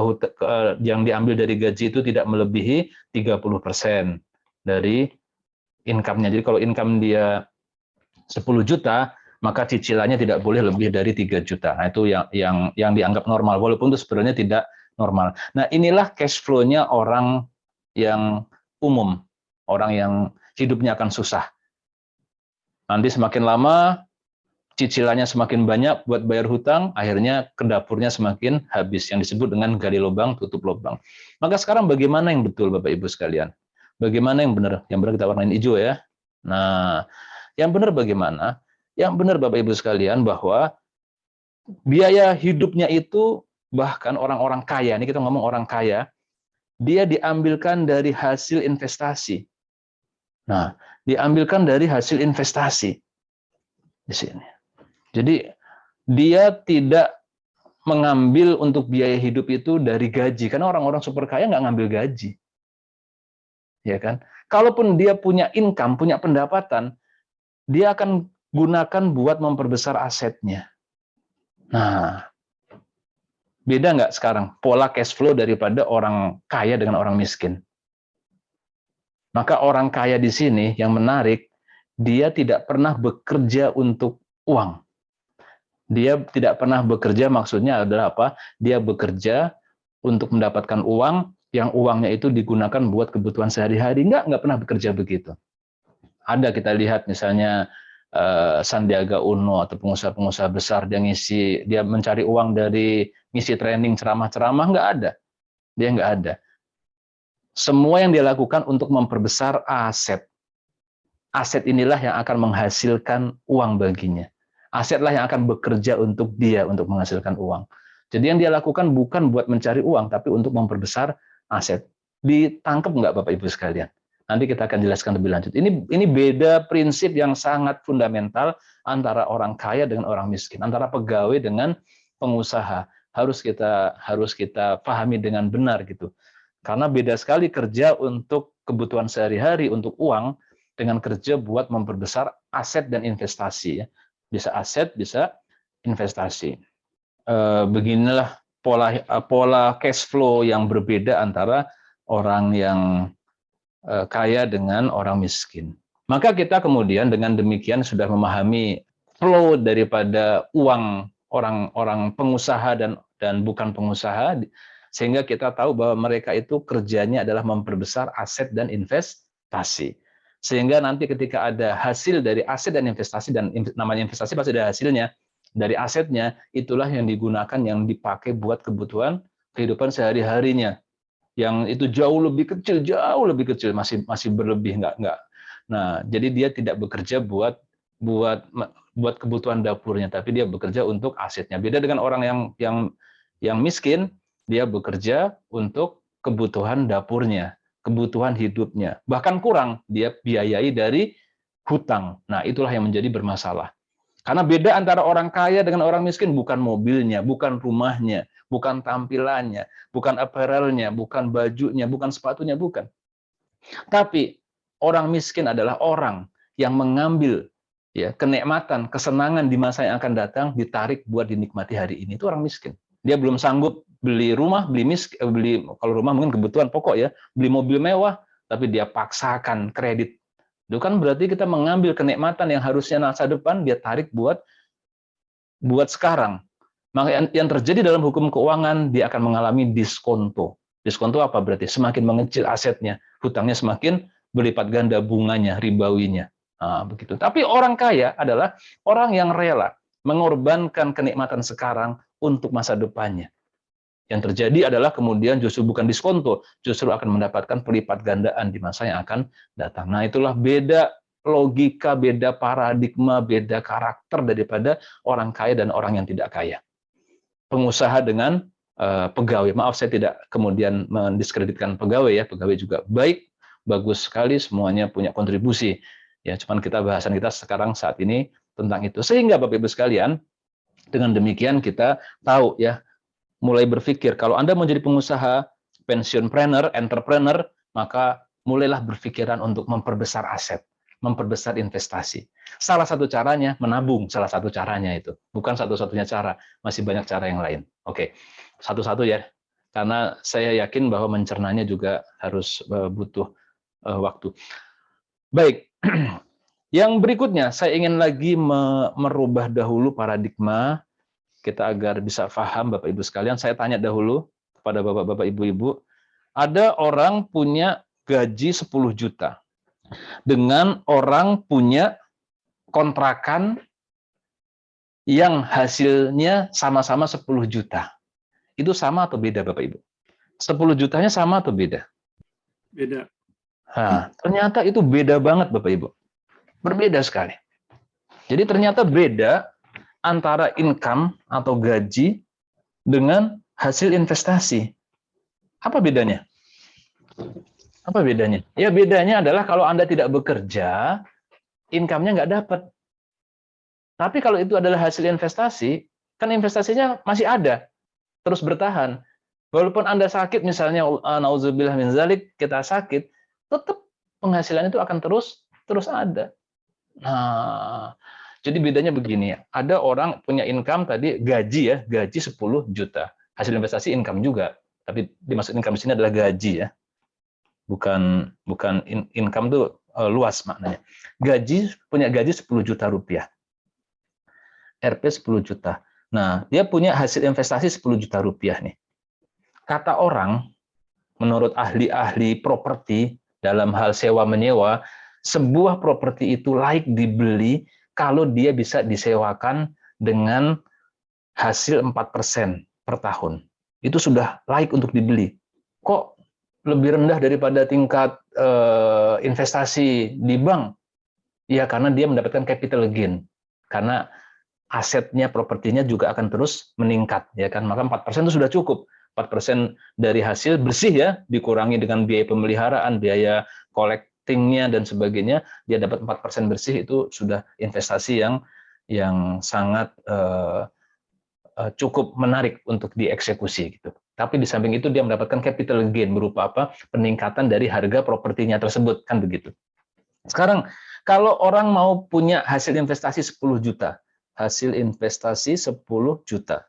yang diambil dari gaji itu tidak melebihi 30% dari income-nya. Jadi kalau income dia 10 juta, maka cicilannya tidak boleh lebih dari 3 juta. Nah, itu yang dianggap normal, walaupun itu sebenarnya tidak normal. Nah, inilah cash flow-nya orang yang umum, orang yang hidupnya akan susah. Nanti semakin lama, cicilannya semakin banyak buat bayar hutang, akhirnya ke dapurnya semakin habis, yang disebut dengan gali lubang, tutup lubang. Maka sekarang bagaimana yang betul, Bapak Ibu sekalian? Bagaimana yang benar? Yang benar kita warnain hijau ya. Nah, yang benar bagaimana? Yang benar Bapak Ibu sekalian bahwa biaya hidupnya itu, bahkan orang-orang kaya, ini kita ngomong orang kaya, dia diambilkan dari hasil investasi. Nah, diambilkan dari hasil investasi di sini. Jadi dia tidak mengambil untuk biaya hidup itu dari gaji, karena orang-orang super kaya nggak ngambil gaji, ya kan? Kalaupun dia punya income, punya pendapatan, dia akan gunakan buat memperbesar asetnya. Nah, beda nggak sekarang pola cash flow daripada orang kaya dengan orang miskin? Maka orang kaya di sini yang menarik, dia tidak pernah bekerja untuk uang. Dia tidak pernah bekerja, maksudnya adalah apa? Dia bekerja untuk mendapatkan uang, yang uangnya itu digunakan buat kebutuhan sehari-hari. Nggak pernah bekerja begitu. Ada kita lihat misalnya Sandiaga Uno atau pengusaha-pengusaha besar, dia mencari uang dari ngisi training ceramah-ceramah, nggak ada. Dia nggak ada. Semua yang dia lakukan untuk memperbesar aset. Aset inilah yang akan menghasilkan uang baginya. Asetlah yang akan bekerja untuk dia untuk menghasilkan uang. Jadi yang dia lakukan bukan buat mencari uang, tapi untuk memperbesar aset. Ditangkap nggak Bapak Ibu sekalian? Nanti kita akan jelaskan lebih lanjut. Ini beda prinsip yang sangat fundamental antara orang kaya dengan orang miskin, antara pegawai dengan pengusaha. Harus kita pahami dengan benar gitu. Karena beda sekali kerja untuk kebutuhan sehari-hari, untuk uang, dengan kerja buat memperbesar aset dan investasi. Bisa aset, bisa investasi. Beginilah pola cash flow yang berbeda antara orang yang kaya dengan orang miskin. Maka kita kemudian dengan demikian sudah memahami flow daripada uang orang pengusaha dan bukan pengusaha, sehingga kita tahu bahwa mereka itu kerjanya adalah memperbesar aset dan investasi. Sehingga nanti ketika ada hasil dari aset dan investasi, dan namanya investasi pasti ada hasilnya, dari asetnya itulah yang digunakan, yang dipakai buat kebutuhan kehidupan sehari-harinya. Yang itu jauh lebih kecil, masih berlebih, enggak. Nah, jadi dia tidak bekerja buat kebutuhan dapurnya, tapi dia bekerja untuk asetnya. Beda dengan orang yang miskin, dia bekerja untuk kebutuhan dapurnya, kebutuhan hidupnya. Bahkan kurang, dia biayai dari hutang. Nah, itulah yang menjadi bermasalah. Karena beda antara orang kaya dengan orang miskin, bukan mobilnya, bukan rumahnya, bukan tampilannya, bukan apparelnya, bukan bajunya, bukan sepatunya, bukan. Tapi orang miskin adalah orang yang mengambil kenikmatan, kesenangan di masa yang akan datang, ditarik buat dinikmati hari ini. Itu orang miskin. Dia belum sanggup beli rumah, kalau rumah mungkin kebutuhan pokok ya, beli mobil mewah, tapi dia paksakan kredit. Itu kan berarti kita mengambil kenikmatan yang harusnya masa depan, dia tarik buat sekarang. Maka yang terjadi dalam hukum keuangan, dia akan mengalami diskonto. Diskonto apa berarti? Semakin mengecil asetnya, hutangnya semakin berlipat ganda bunganya, ribawinya. Nah, begitu. Tapi orang kaya adalah orang yang rela mengorbankan kenikmatan sekarang untuk masa depannya. Yang terjadi adalah kemudian justru bukan diskonto, justru akan mendapatkan pelipat gandaan di masa yang akan datang. Nah, itulah beda logika, beda paradigma, beda karakter daripada orang kaya dan orang yang tidak kaya. Pengusaha dengan pegawai. Maaf, saya tidak kemudian mendiskreditkan pegawai ya. Pegawai juga baik, bagus sekali, semuanya punya kontribusi. Ya, cuman bahasan kita sekarang saat ini tentang itu. Sehingga Bapak Ibu sekalian, dengan demikian kita tahu ya, mulai berpikir, kalau Anda mau jadi pengusaha, pensionpreneur, entrepreneur, maka mulailah berpikiran untuk memperbesar aset, memperbesar investasi. Salah satu caranya menabung, salah satu caranya itu. Bukan satu-satunya cara, masih banyak cara yang lain. Oke, satu-satu ya. Karena saya yakin bahwa mencernanya juga harus butuh waktu. Baik. Yang berikutnya, saya ingin lagi merubah dahulu paradigma kita agar bisa paham Bapak Ibu sekalian. Saya tanya dahulu kepada Bapak-bapak Ibu-ibu, ada orang punya gaji 10 juta dengan orang punya kontrakan yang hasilnya sama-sama 10 juta. Itu sama atau beda Bapak Ibu? 10 jutanya sama atau beda? Beda. Nah, ternyata itu beda banget Bapak Ibu. Berbeda sekali. Jadi ternyata beda antara income atau gaji dengan hasil investasi. Apa bedanya? Apa bedanya? Ya bedanya adalah kalau Anda tidak bekerja, income-nya nggak dapat. Tapi kalau itu adalah hasil investasi, kan investasinya masih ada, terus bertahan. Walaupun Anda sakit, misalnya, nauzubillah min zalik, kita sakit, tetap penghasilan itu akan terus ada. Nah, jadi bedanya begini ya. Ada orang punya income tadi gaji ya, gaji 10 juta. Hasil investasi income juga, tapi dimaksud income di sini adalah gaji ya. Bukan income tuh luas maknanya. Punya gaji 10 juta rupiah. RP 10 juta. Nah, dia punya hasil investasi 10 juta rupiah nih. Kata orang, menurut ahli-ahli properti dalam hal sewa menyewa, sebuah properti itu layak dibeli kalau dia bisa disewakan dengan hasil 4% per tahun. Itu sudah layak untuk dibeli. Kok lebih rendah daripada tingkat investasi di bank? Ya karena dia mendapatkan capital gain. Karena asetnya, propertinya juga akan terus meningkat, ya kan? Maka 4% itu sudah cukup. 4% dari hasil bersih ya, dikurangi dengan biaya pemeliharaan, biaya collectingnya dan sebagainya, dia dapat 4% bersih, itu sudah investasi yang sangat cukup menarik untuk dieksekusi gitu. Tapi di samping itu dia mendapatkan capital gain berupa apa? Peningkatan dari harga propertinya tersebut, kan begitu. Sekarang kalau orang mau punya hasil investasi 10 juta, hasil investasi 10 juta.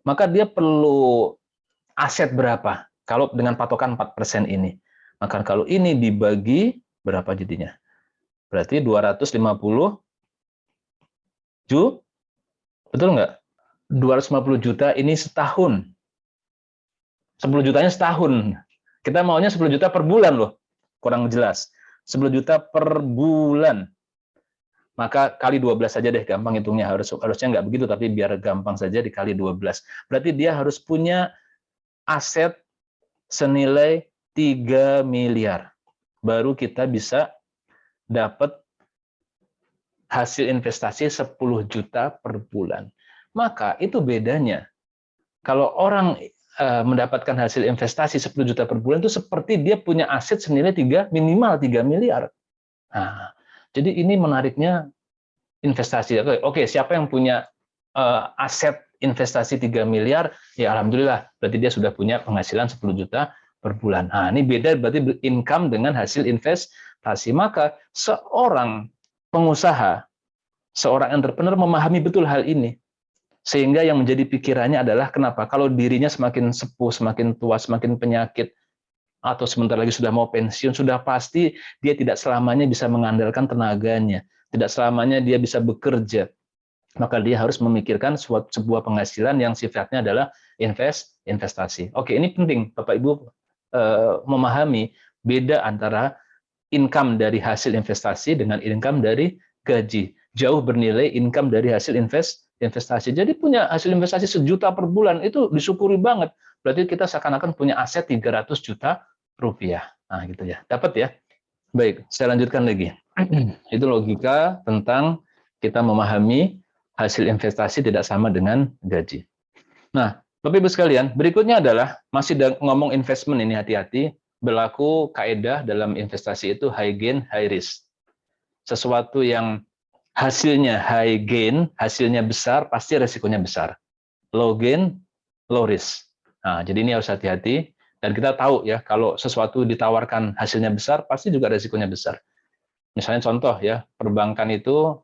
Maka dia perlu aset berapa? Kalau dengan patokan 4% ini. Maka kalau ini dibagi berapa jadinya? Berarti 250 juta. Betul nggak? 250 juta ini setahun. 10 jutanya setahun. Kita maunya 10 juta per bulan loh. Kurang jelas. 10 juta per bulan. Maka kali 12 saja deh, gampang hitungnya. Harusnya nggak begitu, tapi biar gampang saja dikali 12. Berarti dia harus punya aset senilai 3 miliar. Baru kita bisa dapat hasil investasi 10 juta per bulan. Maka itu bedanya. Kalau orang mendapatkan hasil investasi 10 juta per bulan, itu seperti dia punya aset senilai minimal 3 miliar. Nah, jadi ini menariknya investasi. Oke, siapa yang punya aset investasi 3 miliar, ya alhamdulillah, berarti dia sudah punya penghasilan 10 juta per bulan. Nah, ini beda berarti income dengan hasil investasi. Maka seorang pengusaha, seorang entrepreneur memahami betul hal ini. Sehingga yang menjadi pikirannya adalah kenapa? Kalau dirinya semakin sepuh, semakin tua, semakin penyakit, atau sebentar lagi sudah mau pensiun, sudah pasti dia tidak selamanya bisa mengandalkan tenaganya, tidak selamanya dia bisa bekerja. Maka dia harus memikirkan sebuah penghasilan yang sifatnya adalah investasi. Oke, ini penting Bapak Ibu memahami beda antara income dari hasil investasi dengan income dari gaji. Jauh bernilai income dari hasil investasi. Jadi punya hasil investasi 1 juta per bulan itu disyukuri banget. Berarti kita seakan-akan punya aset 300 juta rupiah. Nah, gitu ya. Dapat ya? Baik, saya lanjutkan lagi. Itu logika tentang kita memahami hasil investasi tidak sama dengan gaji. Nah, Bapak Ibu sekalian, berikutnya adalah masih ngomong investment ini, hati-hati. Berlaku kaedah dalam investasi itu high gain, high risk. Sesuatu yang hasilnya high gain, hasilnya besar, pasti resikonya besar. Low gain, low risk. Nah, jadi ini harus hati-hati. Dan kita tahu ya, kalau sesuatu ditawarkan hasilnya besar, pasti juga resikonya besar. Misalnya contoh ya, perbankan itu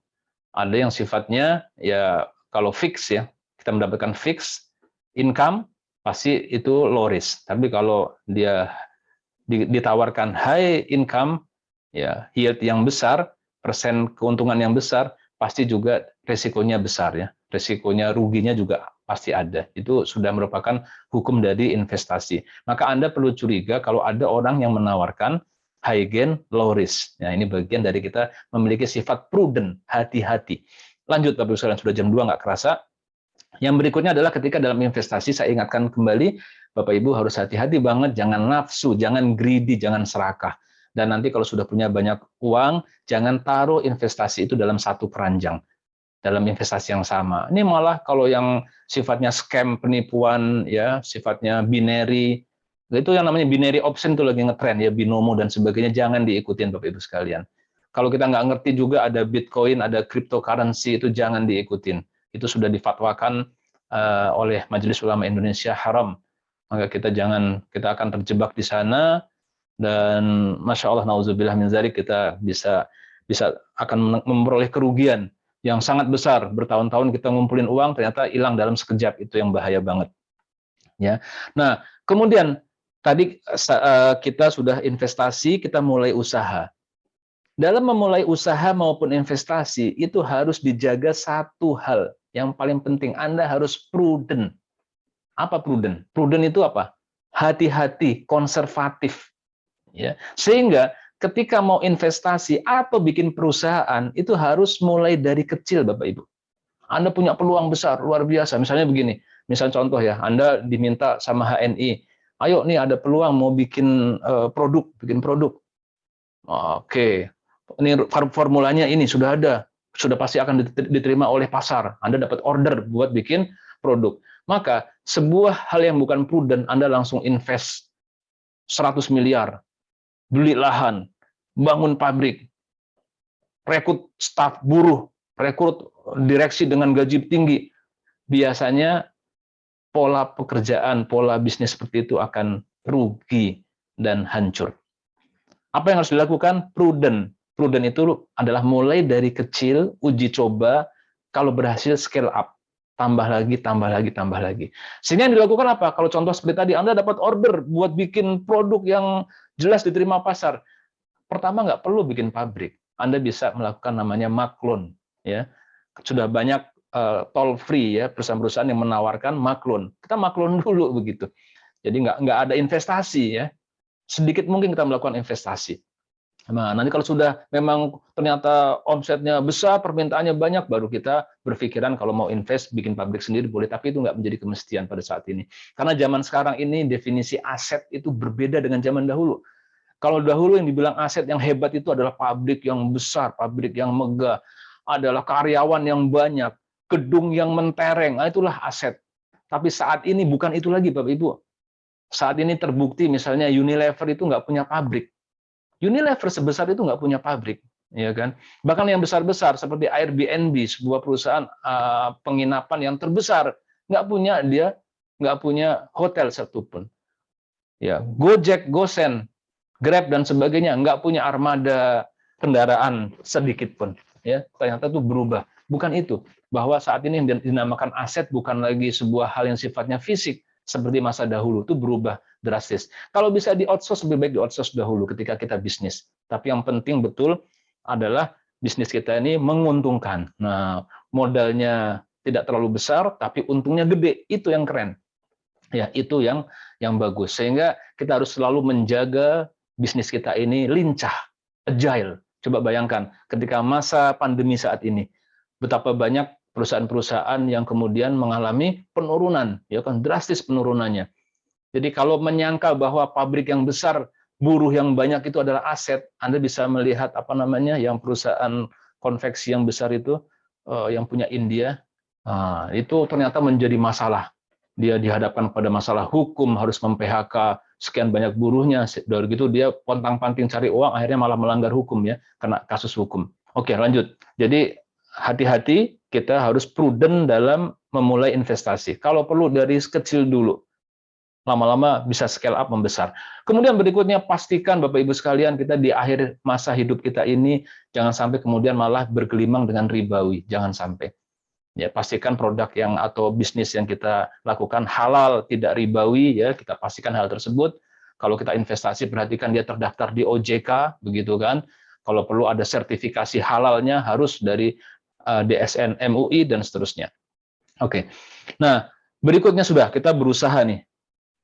ada yang sifatnya ya kalau fix ya, kita mendapatkan fix income, pasti itu low risk. Tapi kalau dia ditawarkan high income, ya, yield yang besar, persen keuntungan yang besar, pasti juga resikonya besar ya. Resikonya ruginya juga pasti ada. Itu sudah merupakan hukum dari investasi. Maka Anda perlu curiga kalau ada orang yang menawarkan high gain, low risk. Nah, ini bagian dari kita memiliki sifat prudent, hati-hati. Lanjut Bapak Ibu sekalian, sudah jam 2 nggak kerasa. Yang berikutnya adalah ketika dalam investasi, saya ingatkan kembali, Bapak Ibu harus hati-hati banget, jangan nafsu, jangan greedy, jangan serakah. Dan nanti kalau sudah punya banyak uang, jangan taruh investasi itu dalam satu keranjang, dalam investasi yang sama. Ini malah kalau yang sifatnya scam, penipuan, ya sifatnya binary, itu yang namanya binary option itu lagi ngetren ya, binomo dan sebagainya, jangan diikutin Bapak Ibu sekalian. Kalau kita nggak ngerti juga ada Bitcoin, ada cryptocurrency, itu jangan diikutin. Itu sudah difatwakan oleh Majelis Ulama Indonesia haram. Maka kita akan terjebak di sana, dan masya Allah, nauzubillah min dzalik, kita bisa akan memperoleh kerugian yang sangat besar. Bertahun-tahun kita ngumpulin uang, ternyata hilang dalam sekejap. Itu yang bahaya banget. Ya. Nah, kemudian tadi kita sudah investasi, kita mulai usaha. Dalam memulai usaha maupun investasi, itu harus dijaga satu hal yang paling penting. Anda harus prudent. Apa prudent? Prudent itu apa? Hati-hati, konservatif. Ya. Sehingga ketika mau investasi atau bikin perusahaan, itu harus mulai dari kecil, Bapak Ibu. Anda punya peluang besar, luar biasa. Misalnya begini, misal contoh ya, Anda diminta sama HNI, ayo nih ada peluang mau bikin produk. Oke, ini formulanya ini sudah ada, sudah pasti akan diterima oleh pasar. Anda dapat order buat bikin produk. Maka sebuah hal yang bukan prudent, Anda langsung invest 100 miliar, beli lahan, bangun pabrik, rekrut staf buruh, rekrut direksi dengan gaji tinggi. Biasanya pola pekerjaan, pola bisnis seperti itu akan rugi dan hancur. Apa yang harus dilakukan? Prudent. Prudent itu adalah mulai dari kecil, uji coba, kalau berhasil scale up. Tambah lagi, tambah lagi, tambah lagi. Sehingga yang dilakukan apa? Kalau contoh seperti tadi, Anda dapat order buat bikin produk yang jelas diterima pasar. Pertama, nggak perlu bikin pabrik. Anda bisa melakukan namanya maklun. Ya. Sudah banyak toll free ya, perusahaan-perusahaan yang menawarkan maklun. Kita maklun dulu begitu. Jadi nggak ada investasi ya. Sedikit mungkin kita melakukan investasi. Nah, nanti kalau sudah memang ternyata omsetnya besar, permintaannya banyak, baru kita berpikiran kalau mau invest, bikin pabrik sendiri boleh, tapi itu nggak menjadi kemestian pada saat ini. Karena zaman sekarang ini definisi aset itu berbeda dengan zaman dahulu. Kalau dahulu yang dibilang aset yang hebat itu adalah pabrik yang besar, pabrik yang megah, adalah karyawan yang banyak, gedung yang mentereng, nah itulah aset. Tapi saat ini bukan itu lagi, Bapak Ibu. Saat ini terbukti misalnya Unilever itu nggak punya pabrik. Unilever sebesar itu nggak punya pabrik, ya kan? Bahkan yang besar-besar seperti Airbnb, sebuah perusahaan penginapan yang terbesar, nggak punya hotel satupun. Ya, Gojek, Gosen, Grab dan sebagainya nggak punya armada kendaraan sedikit pun. Ya, ternyata itu berubah. Bukan itu, bahwa saat ini yang dinamakan aset bukan lagi sebuah hal yang sifatnya fisik seperti masa dahulu, itu berubah drastis. Kalau bisa di outsource, lebih baik di outsource dahulu ketika kita bisnis. Tapi yang penting betul adalah bisnis kita ini menguntungkan. Nah, modalnya tidak terlalu besar, tapi untungnya gede. Itu yang keren. Ya, itu yang bagus. Sehingga kita harus selalu menjaga bisnis kita ini lincah, agile. Coba bayangkan ketika masa pandemi saat ini, betapa banyak perusahaan-perusahaan yang kemudian mengalami penurunan, ya kan, drastis penurunannya. Jadi kalau menyangka bahwa pabrik yang besar, buruh yang banyak itu adalah aset, Anda bisa melihat apa namanya, yang perusahaan konveksi yang besar itu, yang punya India, itu ternyata menjadi masalah. Dia dihadapkan pada masalah hukum, harus mem-PHK sekian banyak buruhnya, dari gitu dia pontang-panting cari uang, akhirnya malah melanggar hukum ya, kena kasus hukum. Oke, lanjut. Jadi hati-hati, kita harus prudent dalam memulai investasi. Kalau perlu dari kecil dulu, lama-lama bisa scale up membesar. Kemudian berikutnya, pastikan Bapak Ibu sekalian, kita di akhir masa hidup kita ini jangan sampai kemudian malah bergelimang dengan ribawi, jangan sampai. Ya, pastikan produk yang atau bisnis yang kita lakukan halal, tidak ribawi ya, kita pastikan hal tersebut. Kalau kita investasi, perhatikan dia terdaftar di OJK, begitu kan. Kalau perlu ada sertifikasi halalnya harus dari DSN MUI dan seterusnya. Oke. Nah, berikutnya sudah kita berusaha nih.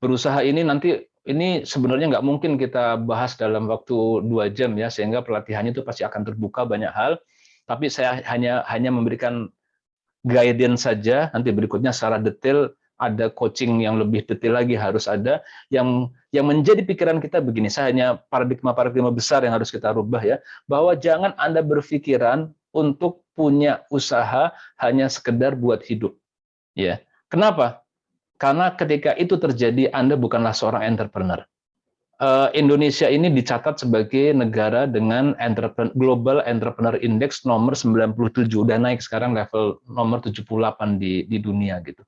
Berusaha ini nanti ini sebenarnya nggak mungkin kita bahas dalam waktu 2 jam ya, sehingga pelatihannya itu pasti akan terbuka banyak hal. Tapi saya hanya memberikan guidance saja. Nanti berikutnya secara detail ada coaching yang lebih detail lagi harus ada. Yang menjadi pikiran kita begini, saya hanya paradigma besar yang harus kita rubah ya, bahwa jangan Anda berpikiran untuk punya usaha hanya sekedar buat hidup. Ya. Kenapa? Karena ketika itu terjadi, Anda bukanlah seorang entrepreneur. Indonesia ini dicatat sebagai negara dengan Global Entrepreneur Index nomor 97, udah naik sekarang level nomor 78 di dunia gitu.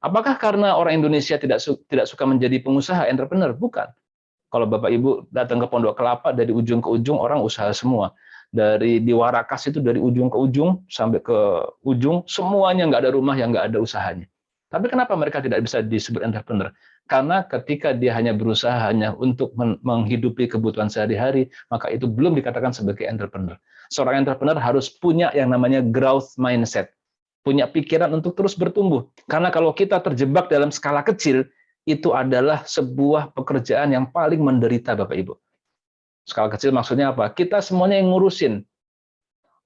Apakah karena orang Indonesia tidak suka menjadi pengusaha entrepreneur? Bukan. Kalau Bapak Ibu datang ke Pondok Kelapa, dari ujung ke ujung orang usaha semua. Di Warakas itu dari ujung ke ujung sampai ke ujung, semuanya nggak ada rumah yang nggak ada usahanya. Tapi kenapa mereka tidak bisa disebut entrepreneur? Karena ketika dia hanya berusaha hanya untuk menghidupi kebutuhan sehari-hari, maka itu belum dikatakan sebagai entrepreneur. Seorang entrepreneur harus punya yang namanya growth mindset, punya pikiran untuk terus bertumbuh. Karena kalau kita terjebak dalam skala kecil, itu adalah sebuah pekerjaan yang paling menderita, Bapak Ibu. Skala kecil maksudnya apa? Kita semuanya yang ngurusin.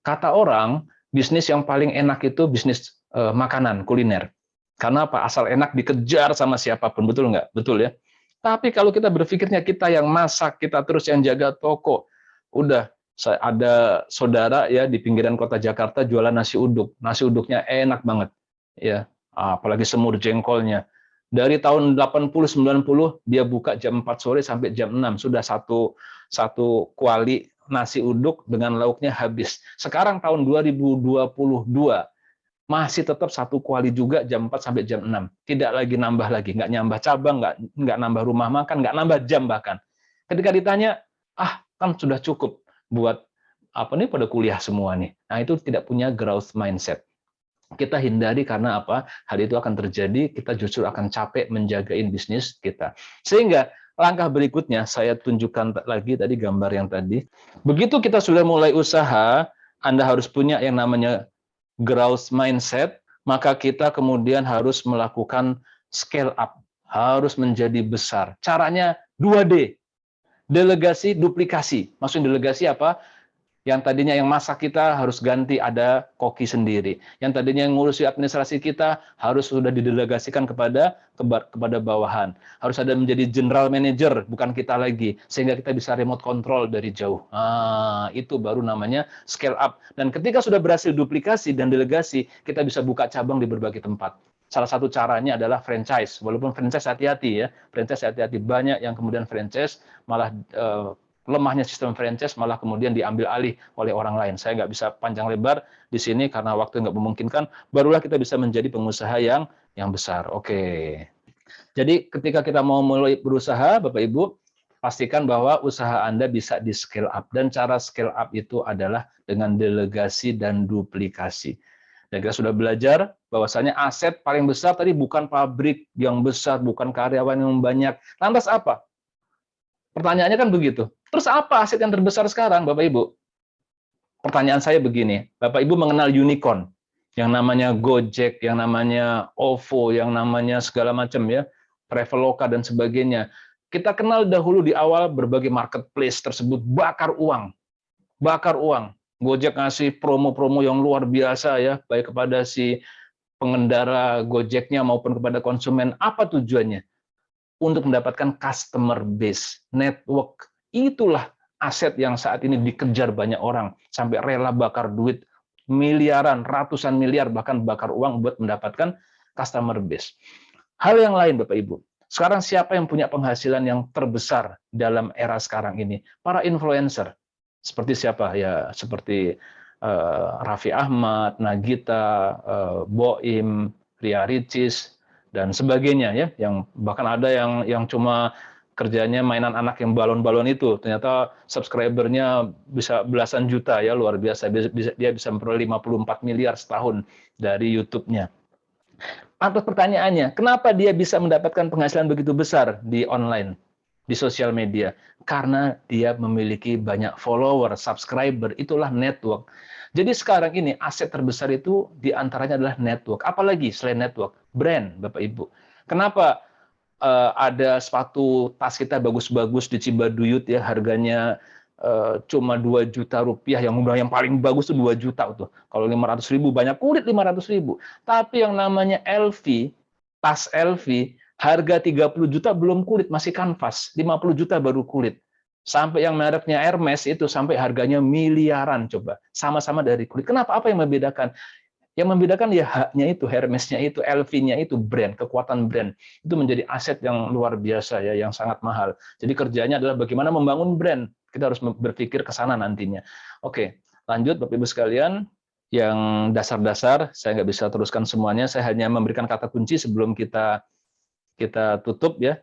Kata orang, bisnis yang paling enak itu bisnis makanan, kuliner. Karena apa? Asal enak dikejar sama siapapun, betul nggak? Betul ya. Tapi kalau kita berpikirnya kita yang masak, kita terus yang jaga toko, udah ada saudara ya di pinggiran kota Jakarta jualan nasi uduk. Nasi uduknya enak banget, ya. Apalagi semur jengkolnya. Dari tahun 80-90 dia buka jam 4 sore sampai jam 6 sudah satu kuali nasi uduk dengan lauknya habis. Sekarang tahun 2022 masih tetap satu kuali juga jam 4 sampai jam 6. Tidak lagi nambah lagi, nggak nyambah cabang, nggak nambah rumah makan, nggak nambah jam bahkan. Ketika ditanya, kan sudah cukup buat apa nih pada kuliah semua nih. Nah, itu tidak punya growth mindset. Kita hindari karena apa? Hal itu akan terjadi, kita justru akan capek menjagain bisnis kita. Sehingga langkah berikutnya saya tunjukkan lagi tadi gambar yang tadi. Begitu kita sudah mulai usaha, Anda harus punya yang namanya growth mindset, maka kita kemudian harus melakukan scale up, harus menjadi besar. Caranya 2D, delegasi, duplikasi. Maksudnya delegasi apa? Yang tadinya yang masak kita harus ganti ada koki sendiri. Yang tadinya yang ngurusi administrasi kita harus sudah didelegasikan kepada bawahan. Harus ada menjadi general manager, bukan kita lagi. Sehingga kita bisa remote control dari jauh. Itu baru namanya scale up. Dan ketika sudah berhasil duplikasi dan delegasi, kita bisa buka cabang di berbagai tempat. Salah satu caranya adalah franchise. Walaupun franchise hati-hati ya. Franchise hati-hati. Banyak yang kemudian franchise malah lemahnya sistem franchise malah kemudian diambil alih oleh orang lain. Saya nggak bisa panjang lebar di sini karena waktu nggak memungkinkan. Barulah kita bisa menjadi pengusaha yang besar. Oke. Jadi ketika kita mau mulai berusaha, Bapak Ibu, pastikan bahwa usaha Anda bisa di scale up. Dan cara scale up itu adalah dengan delegasi dan duplikasi. Dan kita sudah belajar bahwasanya aset paling besar tadi bukan pabrik yang besar, bukan karyawan yang banyak. Lantas apa? Pertanyaannya kan begitu. Terus apa aset yang terbesar sekarang, Bapak Ibu? Pertanyaan saya begini, Bapak Ibu mengenal unicorn, yang namanya Gojek, yang namanya OVO, yang namanya segala macam ya, Traveloka dan sebagainya. Kita kenal dahulu di awal berbagai marketplace tersebut bakar uang. Bakar uang. Gojek ngasih promo-promo yang luar biasa ya, baik kepada si pengendara Gojeknya maupun kepada konsumen. Apa tujuannya? Untuk mendapatkan customer base, network. Itulah aset yang saat ini dikejar banyak orang, sampai rela bakar duit miliaran, ratusan miliar, bahkan bakar uang buat mendapatkan customer base. Hal yang lain, Bapak Ibu. Sekarang siapa yang punya penghasilan yang terbesar dalam era sekarang ini? Para influencer. Seperti siapa? Ya, seperti Raffi Ahmad, Nagita, Boim, Ria Ricis, dan sebagainya ya, yang bahkan ada yang cuma kerjanya mainan anak yang balon-balon itu, ternyata subscribernya bisa belasan juta ya, luar biasa. Dia bisa memperoleh 54 miliar setahun dari YouTube-nya. Lantas pertanyaannya, kenapa dia bisa mendapatkan penghasilan begitu besar di online? di sosial media karena dia memiliki banyak follower, subscriber, itulah network. Jadi sekarang ini aset terbesar itu diantaranya adalah network. Apalagi selain network, brand, Bapak Ibu. Kenapa ada sepatu tas kita bagus-bagus di Cibaduyut ya, harganya cuma 2 juta rupiah, yang paling bagus tuh 2 juta tuh. Kalau 500.000 banyak kulit 500.000. Tapi yang namanya LV, tas LV harga 30 juta belum kulit, masih kanvas, 50 juta baru kulit. Sampai yang mereknya Hermes itu sampai harganya miliaran coba. Sama-sama dari kulit. Kenapa? Apa yang membedakan? Yang membedakan ya haknya itu, Hermesnya itu, LV-nya itu, brand, kekuatan brand. Itu menjadi aset yang luar biasa ya, yang sangat mahal. Jadi kerjanya adalah bagaimana membangun brand. Kita harus berpikir ke sana nantinya. Oke, lanjut Bapak Ibu sekalian. Yang dasar-dasar, saya nggak bisa teruskan semuanya. Saya hanya memberikan kata kunci sebelum kita tutup ya.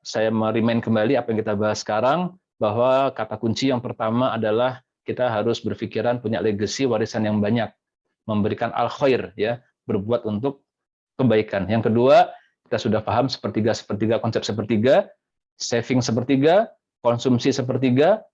Saya merimain kembali apa yang kita bahas sekarang, bahwa kata kunci yang pertama adalah kita harus berpikiran punya legacy, warisan yang banyak, memberikan al-khair ya, berbuat untuk kebaikan. Yang kedua, kita sudah paham sepertiga, konsep sepertiga, saving sepertiga, konsumsi sepertiga,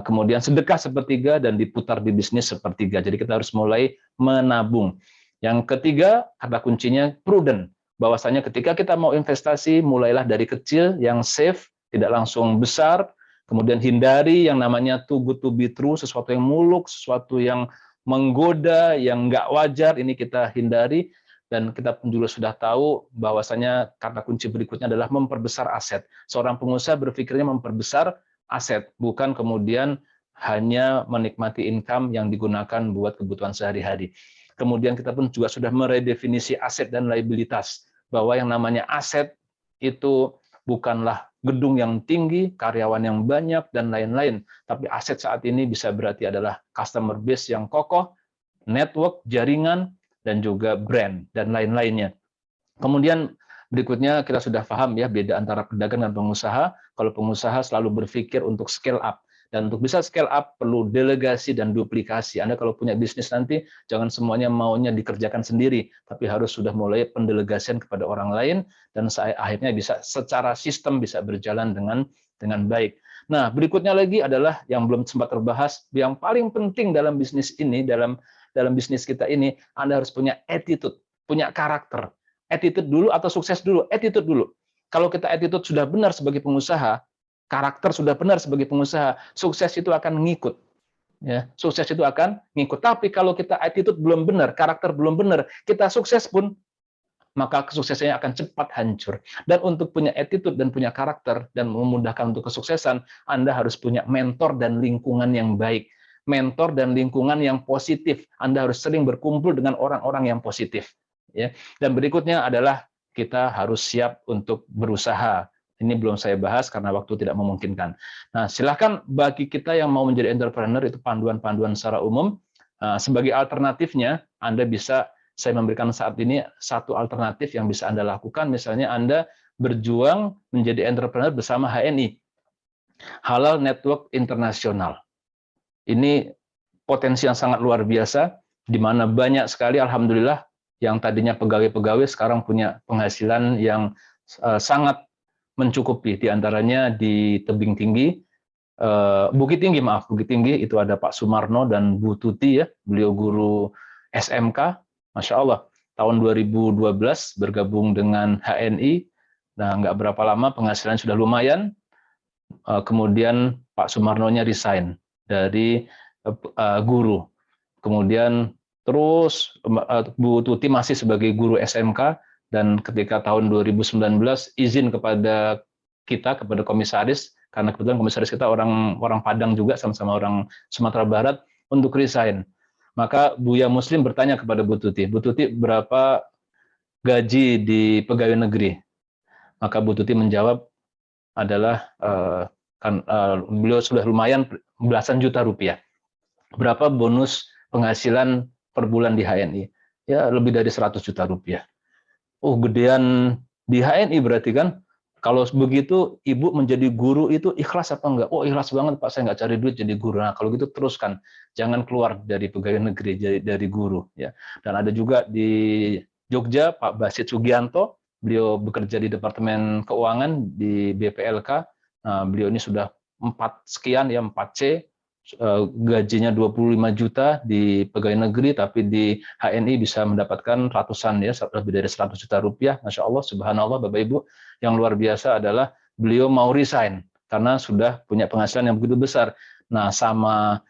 kemudian sedekah sepertiga, dan diputar di bisnis sepertiga. Jadi kita harus mulai menabung. Yang ketiga, kata kuncinya prudent. Bahwasanya ketika kita mau investasi, mulailah dari kecil, yang safe, tidak langsung besar. Kemudian hindari yang namanya too good to be true, sesuatu yang muluk, sesuatu yang menggoda, yang nggak wajar, ini kita hindari. Dan kita pun juga sudah tahu bahwasanya kata kunci berikutnya adalah memperbesar aset. Seorang pengusaha berpikirnya memperbesar aset, bukan kemudian hanya menikmati income yang digunakan buat kebutuhan sehari-hari. Kemudian kita pun juga sudah meredefinisi aset dan liabilitas, bahwa yang namanya aset itu bukanlah gedung yang tinggi, karyawan yang banyak, dan lain-lain. Tapi aset saat ini bisa berarti adalah customer base yang kokoh, network, jaringan, dan juga brand, dan lain-lainnya. Kemudian berikutnya kita sudah paham ya beda antara pedagang dan pengusaha. Kalau pengusaha selalu berpikir untuk scale up. Dan untuk bisa scale up perlu delegasi dan duplikasi. Anda kalau punya bisnis nanti jangan semuanya maunya dikerjakan sendiri, tapi harus sudah mulai pendelegasian kepada orang lain, dan akhirnya bisa secara sistem bisa berjalan dengan baik. Nah, berikutnya lagi adalah yang belum sempat terbahas, yang paling penting dalam bisnis ini, dalam bisnis kita ini, Anda harus punya attitude, punya karakter. Attitude dulu atau sukses dulu? Attitude dulu. Kalau kita attitude sudah benar sebagai pengusaha, karakter sudah benar sebagai pengusaha, sukses itu akan ngikut. Ya, sukses itu akan ngikut. Tapi kalau kita attitude belum benar, karakter belum benar, kita sukses pun, maka kesuksesannya akan cepat hancur. Dan untuk punya attitude dan punya karakter dan memudahkan untuk kesuksesan, Anda harus punya mentor dan lingkungan yang baik. Mentor dan lingkungan yang positif. Anda harus sering berkumpul dengan orang-orang yang positif. Ya. Dan berikutnya adalah kita harus siap untuk berusaha. Ini belum saya bahas karena waktu tidak memungkinkan. Nah, silakan bagi kita yang mau menjadi entrepreneur, itu panduan-panduan secara umum. Sebagai alternatifnya, Anda bisa, saya memberikan saat ini satu alternatif yang bisa Anda lakukan. Misalnya Anda berjuang menjadi entrepreneur bersama HNI, Halal Network Internasional. Ini potensi yang sangat luar biasa, di mana banyak sekali, alhamdulillah, yang tadinya pegawai-pegawai sekarang punya penghasilan yang sangat mencukupi. Di antaranya di Tebing Tinggi, Bukit Tinggi itu ada Pak Sumarno dan Bu Tuti ya, beliau guru SMK, Masya Allah, tahun 2012 bergabung dengan HNI. Nah, nggak berapa lama penghasilan sudah lumayan. Kemudian Pak Sumarno-nya resign dari guru. Kemudian terus Bu Tuti masih sebagai guru SMK, dan ketika tahun 2019 izin kepada kita, kepada komisaris, karena kebetulan komisaris kita orang Padang juga, sama-sama orang Sumatera Barat, untuk resign. Maka Buya Muslim bertanya kepada Bu Tuti, berapa gaji di pegawai negeri? Maka Bu Tuti menjawab adalah beliau sudah lumayan belasan juta rupiah. Berapa bonus penghasilan per bulan di HNI? Ya lebih dari 100 juta rupiah. Oh, gedean di HNI berarti kan. Kalau begitu Ibu menjadi guru itu ikhlas apa enggak? Oh, ikhlas banget Pak, saya nggak cari duit jadi guru. Nah, kalau gitu teruskan, jangan keluar dari pegawai negeri, dari guru ya. Dan ada juga di Jogja Pak Basit Sugianto, beliau bekerja di Departemen Keuangan di BPLK. Nah, beliau ini sudah 4C, gajinya 25 juta di pegawai negeri, tapi di HNI bisa mendapatkan ratusan, ya, lebih dari 100 juta rupiah. Masya Allah, subhanallah, Bapak Ibu. Yang luar biasa adalah beliau mau resign karena sudah punya penghasilan yang begitu besar. Nah, sama